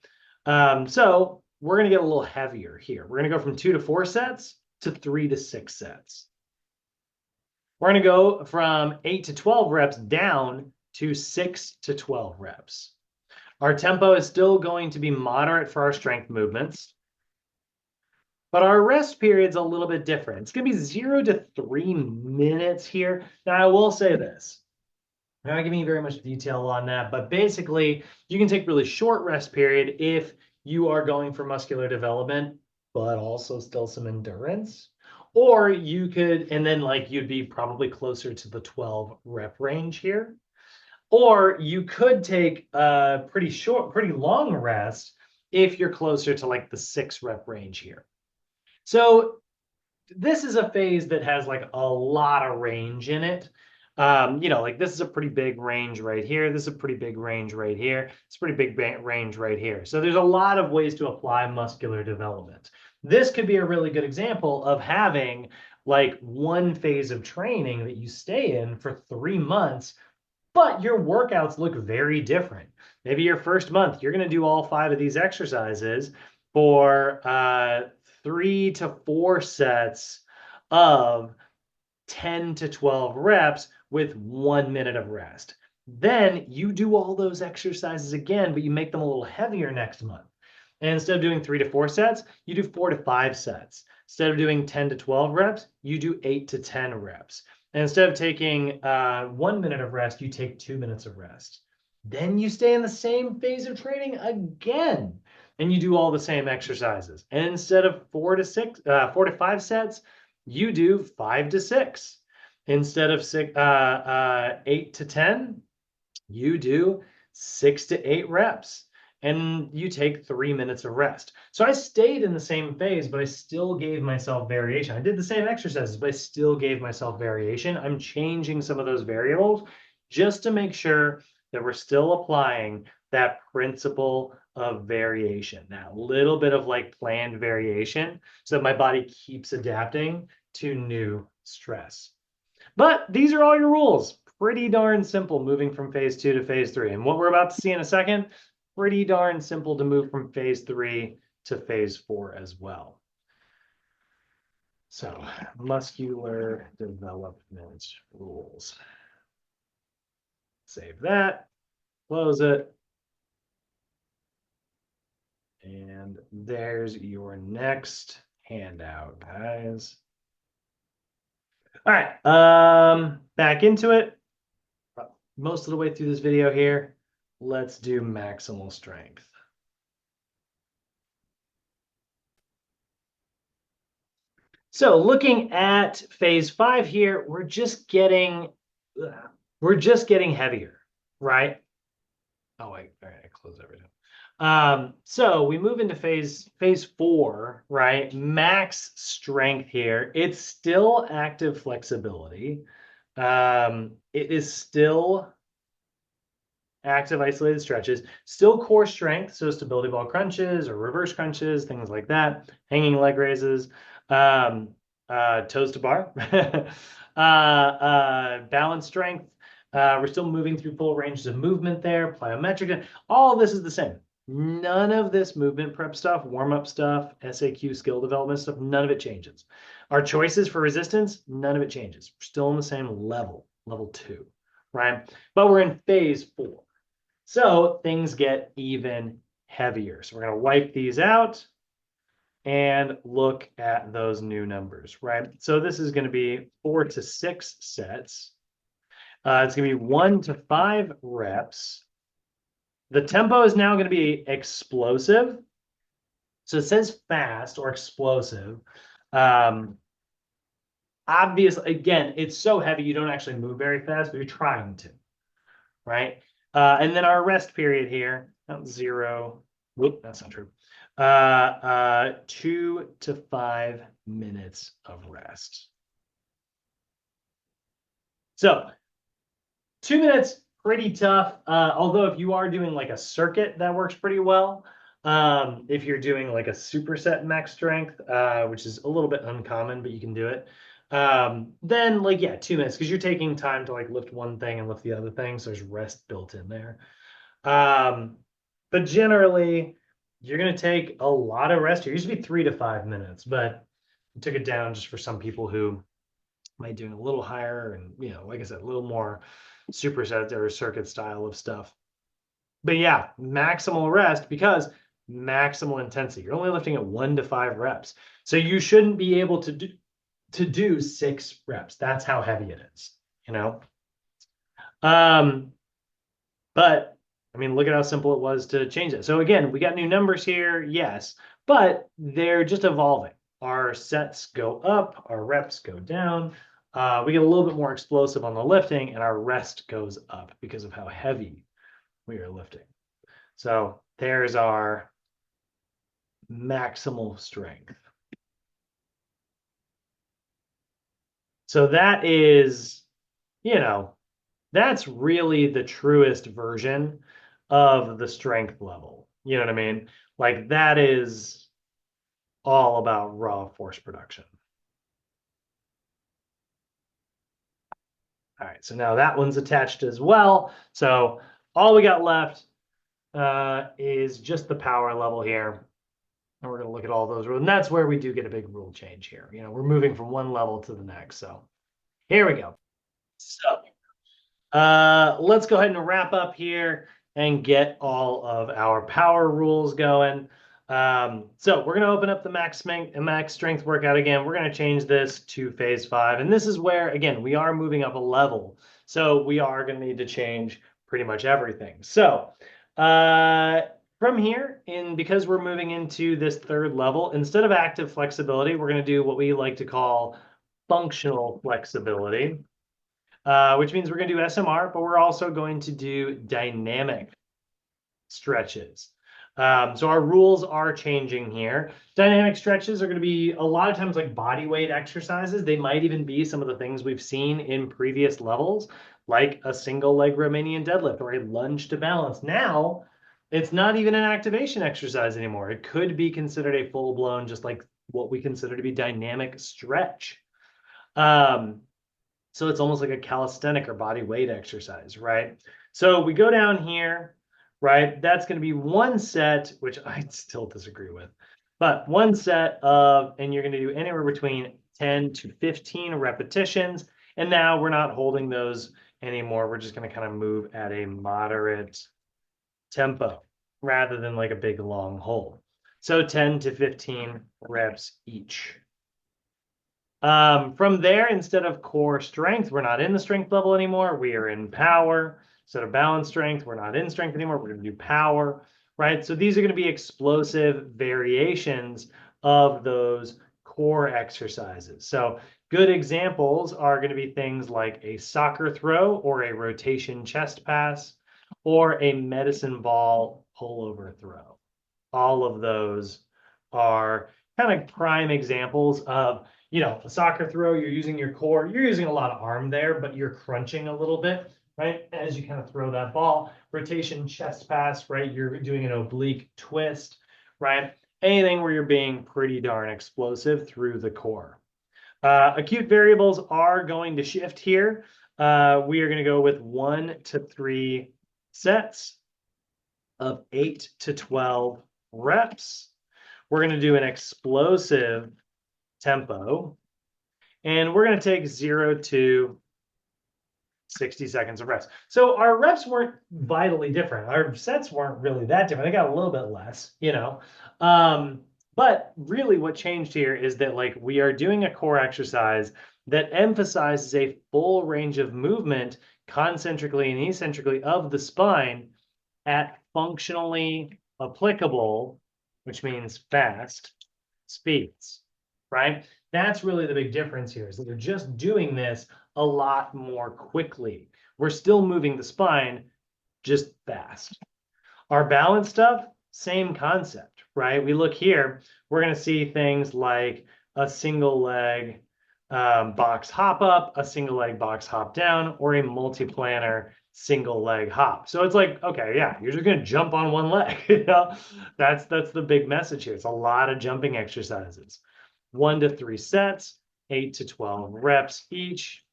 So we're going to get a little heavier here. We're going to go from 2 to 4 sets to 3 to 6 sets. We're going to go from 8 to 12 reps down to 6 to 12 reps. Our tempo is still going to be moderate for our strength movements, but our rest period's a little bit different. It's going to be 0 to 3 minutes here. Now, I will say this. I'm not giving you very much detail on that, but basically, you can take really short rest period if you are going for muscular development, but also still some endurance. Or you could, and then like you'd be probably closer to the 12 rep range here. Or you could take a pretty short, pretty long rest if you're closer to like the 6 rep range here. So this is a phase that has like a lot of range in it. Like this is a pretty big range right here. This is a pretty big range right here. It's a pretty big range right here. So there's a lot of ways to apply muscular development. This could be a really good example of having like one phase of training that you stay in for 3 months, but your workouts look very different. Maybe your first month, you're going to do all 5 of these exercises for 3 to 4 sets of 10 to 12 reps with 1 minute of rest. Then you do all those exercises again, but you make them a little heavier next month. And instead of doing 3 to 4 sets, you do 4 to 5 sets. Instead of doing 10 to 12 reps, you do 8 to 10 reps. And instead of taking 1 minute of rest, you take 2 minutes of rest. Then you stay in the same phase of training again, and you do all the same exercises. And instead of 4 to 5 sets, you do 5 to 6. Instead of 8 to 10, you do 6 to 8 reps, and you take 3 minutes of rest. So I stayed in the same phase, but I still gave myself variation. I did the same exercises, but I still gave myself variation. I'm changing some of those variables just to make sure that we're still applying that principle of variation, that little bit of like planned variation, so that my body keeps adapting to new stress. But these are all your rules. Pretty darn simple moving from phase 2 to phase 3. And what we're about to see in a second, pretty darn simple to move from phase 3 to phase 4 as well. So, muscular development rules. Save that, close it. And there's your next handout, guys. All right, back into it. Most of the way through this video here, let's do maximal strength. So looking at phase 5 here, we're just getting heavier, right? Oh wait, all right, I closed everything. So we move into phase 4, right? Max strength here. It's still active flexibility. It is still active isolated stretches, still core strength, so stability ball crunches or reverse crunches, things like that, hanging leg raises, toes to bar, balance strength. We're still moving through full ranges of movement there, plyometric, all of this is the same. None of this movement prep stuff, warm-up stuff, SAQ skill development stuff, none of it changes. Our choices for resistance, none of it changes. We're still on the same level 2, right? But we're in phase 4. So things get even heavier. So we're going to wipe these out and look at those new numbers, right? So this is going to be 4 to 6 sets. It's going to be 1 to 5 reps. The tempo is now going to be explosive. So it says fast or explosive. Obviously, again, it's so heavy you don't actually move very fast, but you're trying to, right? And then our rest period here, 0. Whoop, that's not true. 2 to 5 minutes of rest. So 2 minutes, pretty tough. Although if you are doing like a circuit, that works pretty well. If you're doing like a superset max strength, which is a little bit uncommon, but you can do it. Then like, yeah, 2 minutes, because you're taking time to like lift one thing and lift the other thing. So there's rest built in there. But generally, you're going to take a lot of rest here. It used to be 3 to 5 minutes, but I took it down just for some people who might doing a little higher and, like I said, a little more superset or circuit style of stuff. But yeah, maximal rest because maximal intensity. You're only lifting at 1 to 5 reps. So you shouldn't be able to do 6 reps. That's how heavy it is, you know? But I mean, look at how simple it was to change it. So again, we got new numbers here, yes, but they're just evolving. Our sets go up, our reps go down. We get a little bit more explosive on the lifting, and our rest goes up because of how heavy we are lifting. So there's our maximal strength. So that is, that's really the truest version of the strength level. You know what I mean? Like that is all about raw force production. All right, so now that one's attached as well. So all we got left is just the power level here. And we're going to look at all those rules. And that's where we do get a big rule change here. We're moving from one level to the next. So here we go. So let's go ahead and wrap up here and get all of our power rules going. So we're going to open up the max strength workout again. We're going to change this to phase 5. And this is where, again, we are moving up a level. So we are going to need to change pretty much everything. So from here, because we're moving into this third level, instead of active flexibility, we're going to do what we like to call functional flexibility. Which means we're going to do SMR, but we're also going to do dynamic stretches. So our rules are changing here. Dynamic stretches are going to be a lot of times like body weight exercises. They might even be some of the things we've seen in previous levels, like a single leg Romanian deadlift or a lunge to balance. Now, it's not even an activation exercise anymore. It could be considered a full-blown, just like what we consider to be dynamic stretch. So it's almost like a calisthenic or body weight exercise, right? So we go down here, right? That's going to be one set, which I still disagree with, but one set of, and you're going to do anywhere between 10 to 15 repetitions. And now we're not holding those anymore. We're just going to kind of move at a moderate tempo rather than like a big long hold. So 10 to 15 reps each. From there, instead of core strength, we're not in the strength level anymore. We are in power. Instead of balance strength, we're not in strength anymore. We're going to do power, right? So these are going to be explosive variations of those core exercises. So good examples are going to be things like a soccer throw or a rotation chest pass or a medicine ball pullover throw. All of those are kind of prime examples of a soccer throw, you're using your core, you're using a lot of arm there, but you're crunching a little bit, right? As you kind of throw that ball. Rotation chest pass, right? You're doing an oblique twist, right? Anything where you're being pretty darn explosive through the core. Acute variables are going to shift here. We are going to go with 1 to 3 sets of 8 to 12 reps. We're going to do an explosive tempo, and we're going to take 0 to 60 seconds of rest. So our reps weren't vitally different. Our sets weren't really that different. They got a little bit less, but really what changed here is that like we are doing a core exercise that emphasizes a full range of movement concentrically and eccentrically of the spine at functionally applicable, which means fast speeds, right? That's really the big difference here, is that you're just doing this a lot more quickly. We're still moving the spine, just fast. Our balance stuff, same concept, right? We look here, we're going to see things like a single leg box hop up, a single leg box hop down, or a multi-planar single leg hop. So it's like, okay, yeah, you're just going to jump on one leg. You know, that's the big message here. It's a lot of jumping exercises. 1 to 3 sets, 8 to 12 reps each.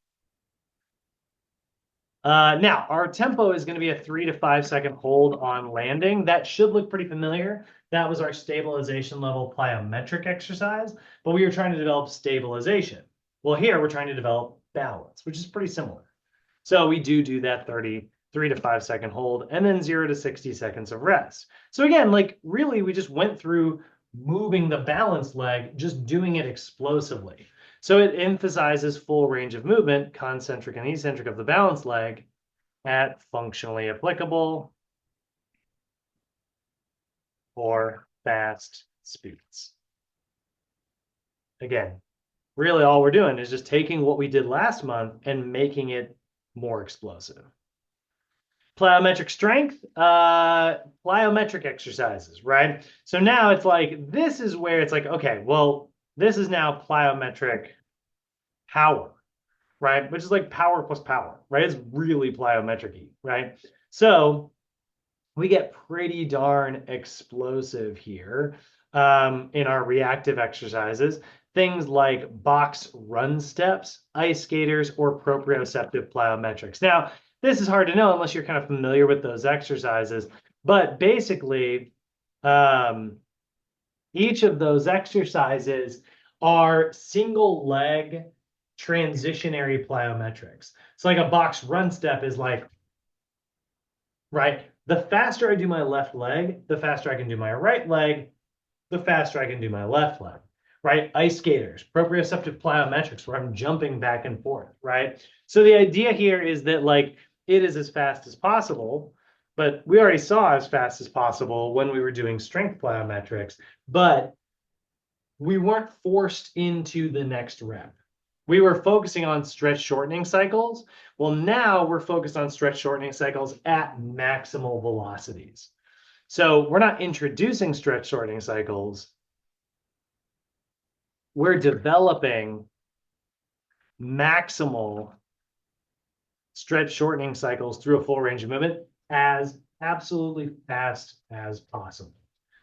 Now, our tempo is going to be a 3 to 5 second hold on landing. That should look pretty familiar. That was our stabilization level plyometric exercise, but we were trying to develop stabilization. Well, here we're trying to develop balance, which is pretty similar. So we do that 3 to 5 second hold and then 0 to 60 seconds of rest. So again, like really, we just went through moving the balance leg, just doing it explosively. So it emphasizes full range of movement, concentric and eccentric of the balance leg at functionally applicable or fast speeds. Again, really all we're doing is just taking what we did last month and making it more explosive. Plyometric strength, plyometric exercises, right? So now it's like, this is where it's like, okay, well, this is now plyometric power, right? Which is like power plus power, right? It's really plyometric-y, right? So we get pretty darn explosive here in our reactive exercises. Things like box run steps, ice skaters, or proprioceptive plyometrics. Now, this is hard to know unless you're kind of familiar with those exercises, but basically, each of those exercises are single leg transitionary plyometrics. So like a box run step is like, right, the faster I do my left leg, the faster I can do my right leg, the faster I can do my left leg, right? Ice skaters, proprioceptive plyometrics, where I'm jumping back and forth, right? So the idea here is that like it is as fast as possible, but we already saw as fast as possible when we were doing strength plyometrics, but we weren't forced into the next rep. We were focusing on stretch shortening cycles. Well, now we're focused on stretch shortening cycles at maximal velocities. So we're not introducing stretch shortening cycles. We're developing maximal stretch shortening cycles through a full range of movement as absolutely fast as possible.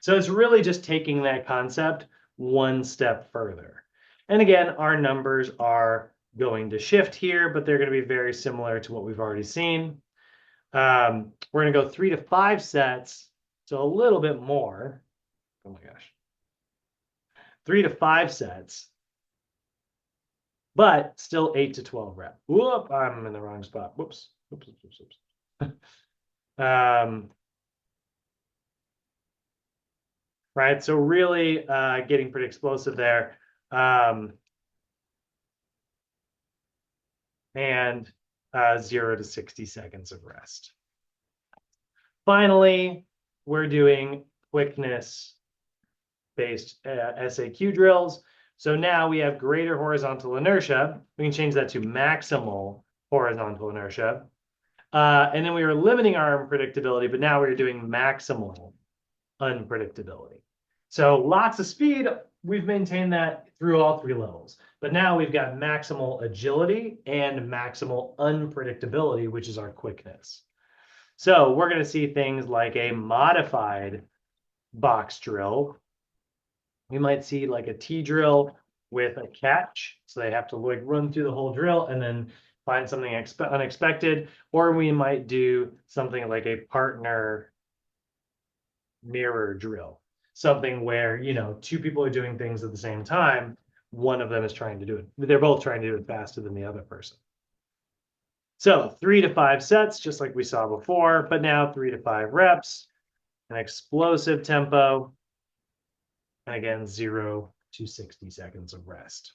So it's really just taking that concept one step further. And again, our numbers are going to shift here, but they're going to be very similar to what we've already seen. We're going to go 3 to 5 sets, so a little bit more. Oh my gosh. 3 to 5 sets, but still 8 to 12 reps. Whoop, I'm in the wrong spot. Whoops. Whoops, whoops, whoops. Right, so really getting pretty explosive there. And 0 to 60 seconds of rest. Finally, we're doing quickness-based SAQ drills. So now we have greater horizontal inertia. We can change that to maximal horizontal inertia. And then we were limiting our unpredictability, but now we're doing maximal unpredictability. So lots of speed, we've maintained that through all 3 levels. But now we've got maximal agility and maximal unpredictability, which is our quickness. So we're going to see things like a modified box drill. We might see like a T drill with a catch. So they have to like run through the whole drill and then find something unexpected. Or we might do something like a partner mirror drill. Something where, you know, 2 people are doing things at the same time. One of them is trying to do it. They're both trying to do it faster than the other person. So 3 to 5 sets, just like we saw before, but now 3 to 5 reps, an explosive tempo, and again, 0 to 60 seconds of rest.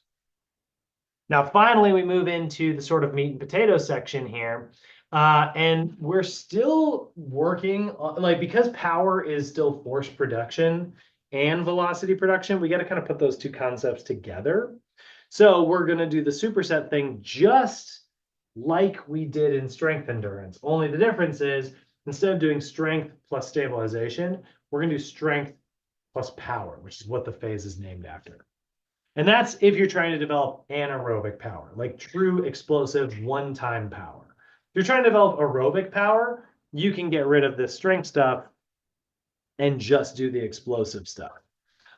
Now, finally, we move into the sort of meat and potato section here. And we're still working on, like, because power is still force production and velocity production, we got to kind of put those 2 concepts together. So we're going to do the superset thing just like we did in strength endurance. Only the difference is instead of doing strength plus stabilization, we're going to do strength plus power, which is what the phase is named after. And that's if you're trying to develop anaerobic power, like true explosive one-time power. you're trying to develop aerobic power, you can get rid of this strength stuff and just do the explosive stuff.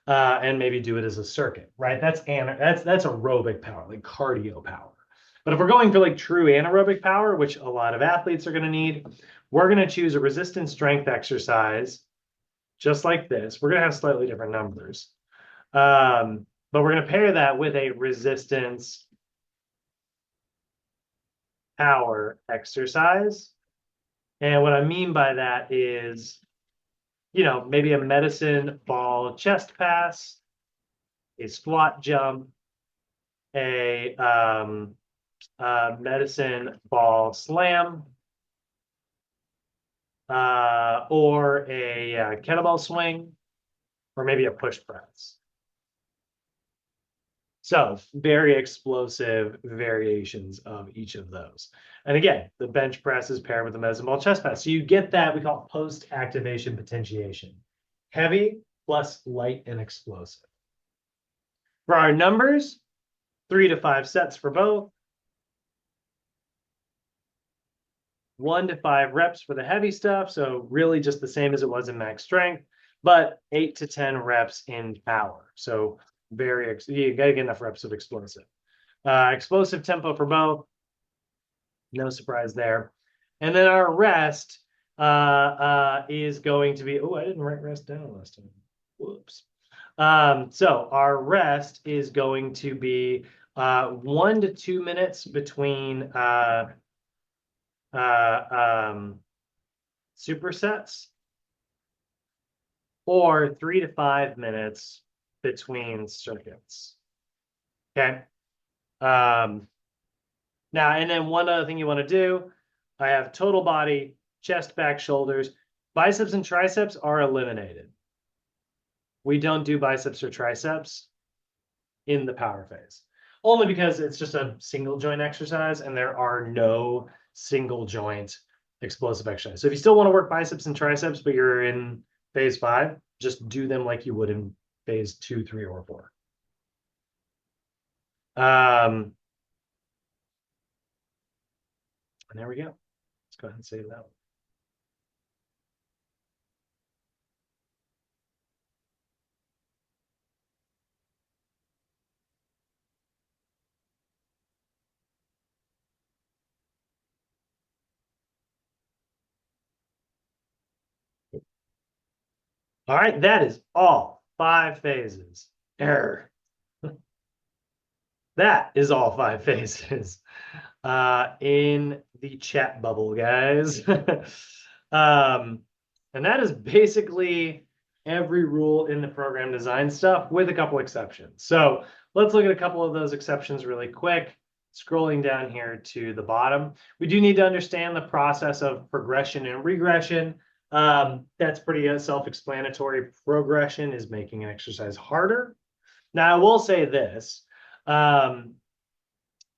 And maybe do it as a circuit, right? That's aerobic power, like cardio power. But if we're going for like true anaerobic power, which a lot of athletes are going to need, we're going to choose a resistance strength exercise just like this. We're going to have slightly different numbers. But we're going to pair that with a resistance power exercise. And what I mean by that is, you know, maybe a medicine ball chest pass, a squat jump, a medicine ball slam, or a kettlebell swing, or maybe a push press. So very explosive variations of each of those. And again, the bench press is paired with the medicine ball chest press. So you get that we call post-activation potentiation. Heavy plus light and explosive. For our numbers, 3 to 5 sets for both. 1 to 5 reps for the heavy stuff. So really just the same as it was in max strength, but 8 to 10 reps in power. So you gotta get enough reps of explosive. Explosive tempo for both. No surprise there. And then our rest is going to be, oh, I didn't write rest down last time. Whoops. So our rest is going to be 1 to 2 minutes between supersets, or 3 to 5 minutes between circuits. Okay. Now, and then one other thing you want to do, I have total body, chest, back, shoulders. Biceps and triceps are eliminated. We don't do biceps or triceps in the power phase, only because it's just a single joint exercise and there are no single joint explosive exercise. So if you still want to work biceps and triceps, but you're in phase 5, just do them like you would in phase 2, 3, or 4. And there we go. Let's go ahead and save that one. All right, that is all 5 phases. Error. That is all 5 phases in the chat bubble, guys. And that is basically every rule in the program design stuff with a couple exceptions. So let's look at a couple of those exceptions really quick. Scrolling down here to the bottom, we do need to understand the process of progression and regression. That's pretty self-explanatory. Progression is making an exercise harder. Now, I will say this.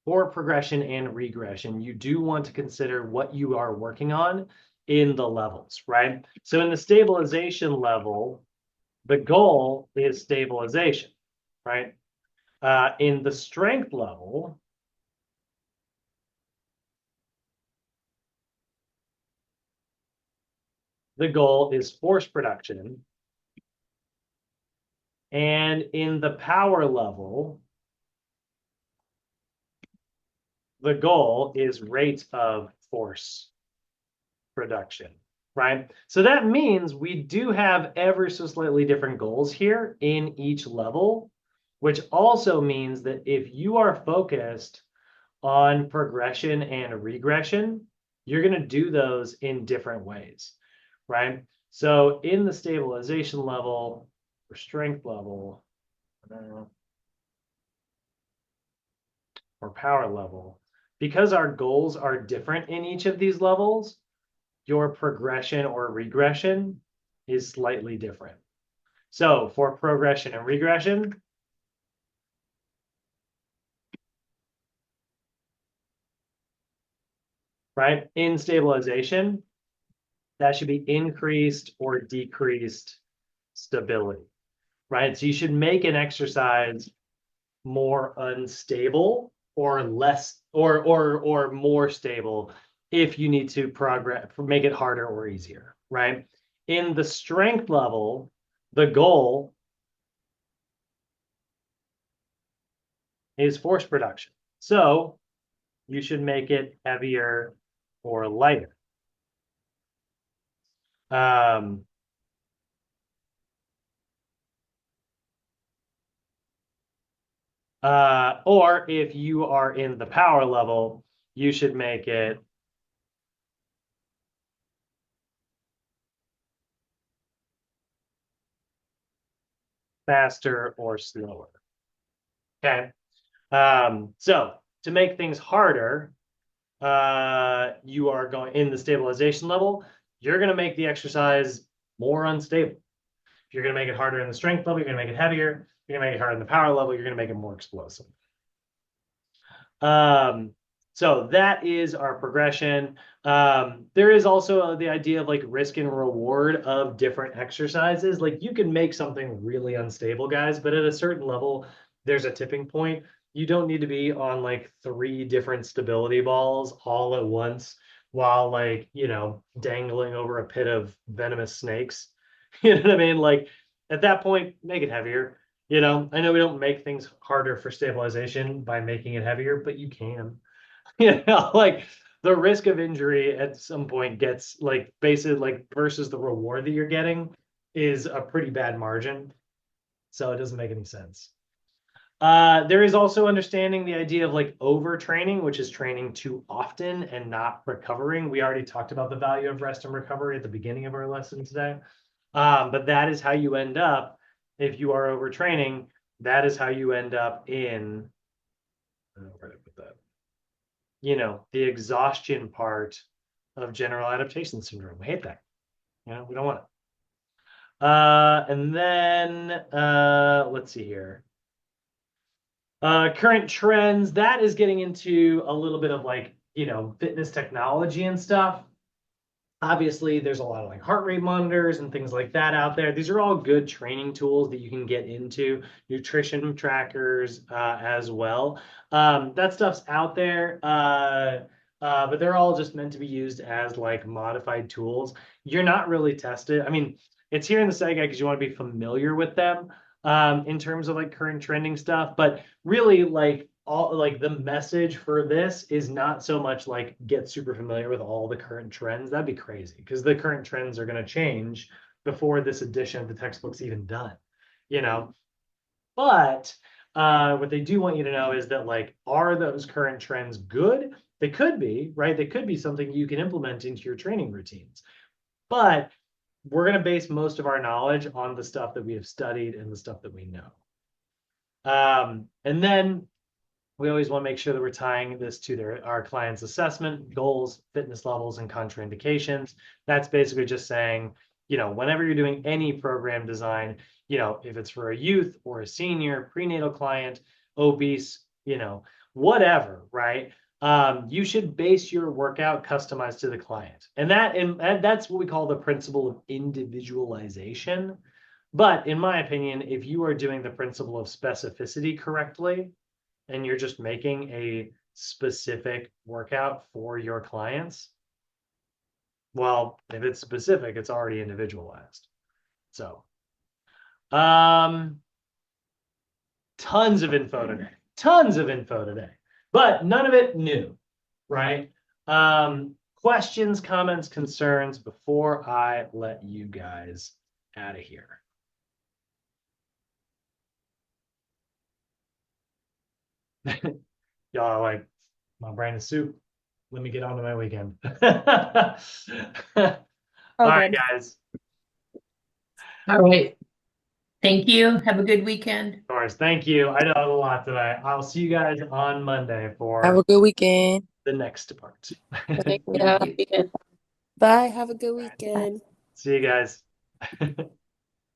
For progression and regression, you do want to consider what you are working on in the levels, right? So in the stabilization level, the goal is stabilization, right? In the strength level, the goal is force production. And in the power level, the goal is rate of force production, right? So that means we do have ever so slightly different goals here in each level, which also means that if you are focused on progression and regression, you're going to do those in different ways, right? So in the stabilization level or strength level or power level, because our goals are different in each of these levels, your progression or regression is slightly different. So for progression and regression, right, in stabilization, that should be increased or decreased stability, right? So you should make an exercise more unstable or less or more stable if you need to progress, make it harder or easier, right? In the strength level, the goal is force production. So you should make it heavier or lighter. Or if you are in the power level, you should make it faster or slower. Okay. So to make things harder, you are going in the stabilization level, you're going to make the exercise more unstable. If you're going to make it harder in the strength level, you're going to make it heavier. If you're going to make it harder in the power level, you're going to make it more explosive. So that is our progression. There is also the idea of like risk and reward of different exercises. Like you can make something really unstable, guys, but at a certain level, there's a tipping point. You don't need to be on like 3 different stability balls all at once while like, dangling over a pit of venomous snakes. You know what I mean? Like at that point, make it heavier. I know we don't make things harder for stabilization by making it heavier, but you can. Like the risk of injury at some point gets like basically like versus the reward that you're getting is a pretty bad margin. So it doesn't make any sense. There is also understanding the idea of like overtraining, which is training too often and not recovering. We already talked about the value of rest and recovery at the beginning of our lesson today. But that is how you end up if you are overtraining. That is how you end up in, I don't know where to put that. The exhaustion part of general adaptation syndrome. We hate that. We don't want it. And then let's see here. Current trends, that is getting into a little bit of like, fitness technology and stuff. Obviously, there's a lot of like heart rate monitors and things like that out there. These are all good training tools that you can get into, nutrition trackers as well. That stuff's out there, but they're all just meant to be used as like modified tools. You're not really tested. I mean, it's here in the SEG because you want to be familiar with them in terms of like current trending stuff, but really like all like the message for this is not so much like get super familiar with all the current trends. That'd be crazy because the current trends are going to change before this edition of the textbook's even done, But what they do want you to know is that like, are those current trends good? They could be, right? They could be something you can implement into your training routines. But we're going to base most of our knowledge on the stuff that we have studied and the stuff that we know. And then we always want to make sure that we're tying this to our client's assessment, goals, fitness levels, and contraindications. That's basically just saying, whenever you're doing any program design, if it's for a youth or a senior, prenatal client, obese, whatever, right? You should base your workout customized to the client. And that's what we call the principle of individualization. But in my opinion, if you are doing the principle of specificity correctly, and you're just making a specific workout for your clients, well, if it's specific, it's already individualized. So, tons of info today, but none of it new, right? Questions, comments, concerns before I let you guys out of here. Y'all are like, my brain is soup. Let me get on to my weekend. All right, guys. All right. Thank you. Have a good weekend. Of course. Thank you. I know a lot today. I'll see you guys on Monday for Have a good weekend. the next part. Yeah, you can. Bye. Have a good weekend. See you guys.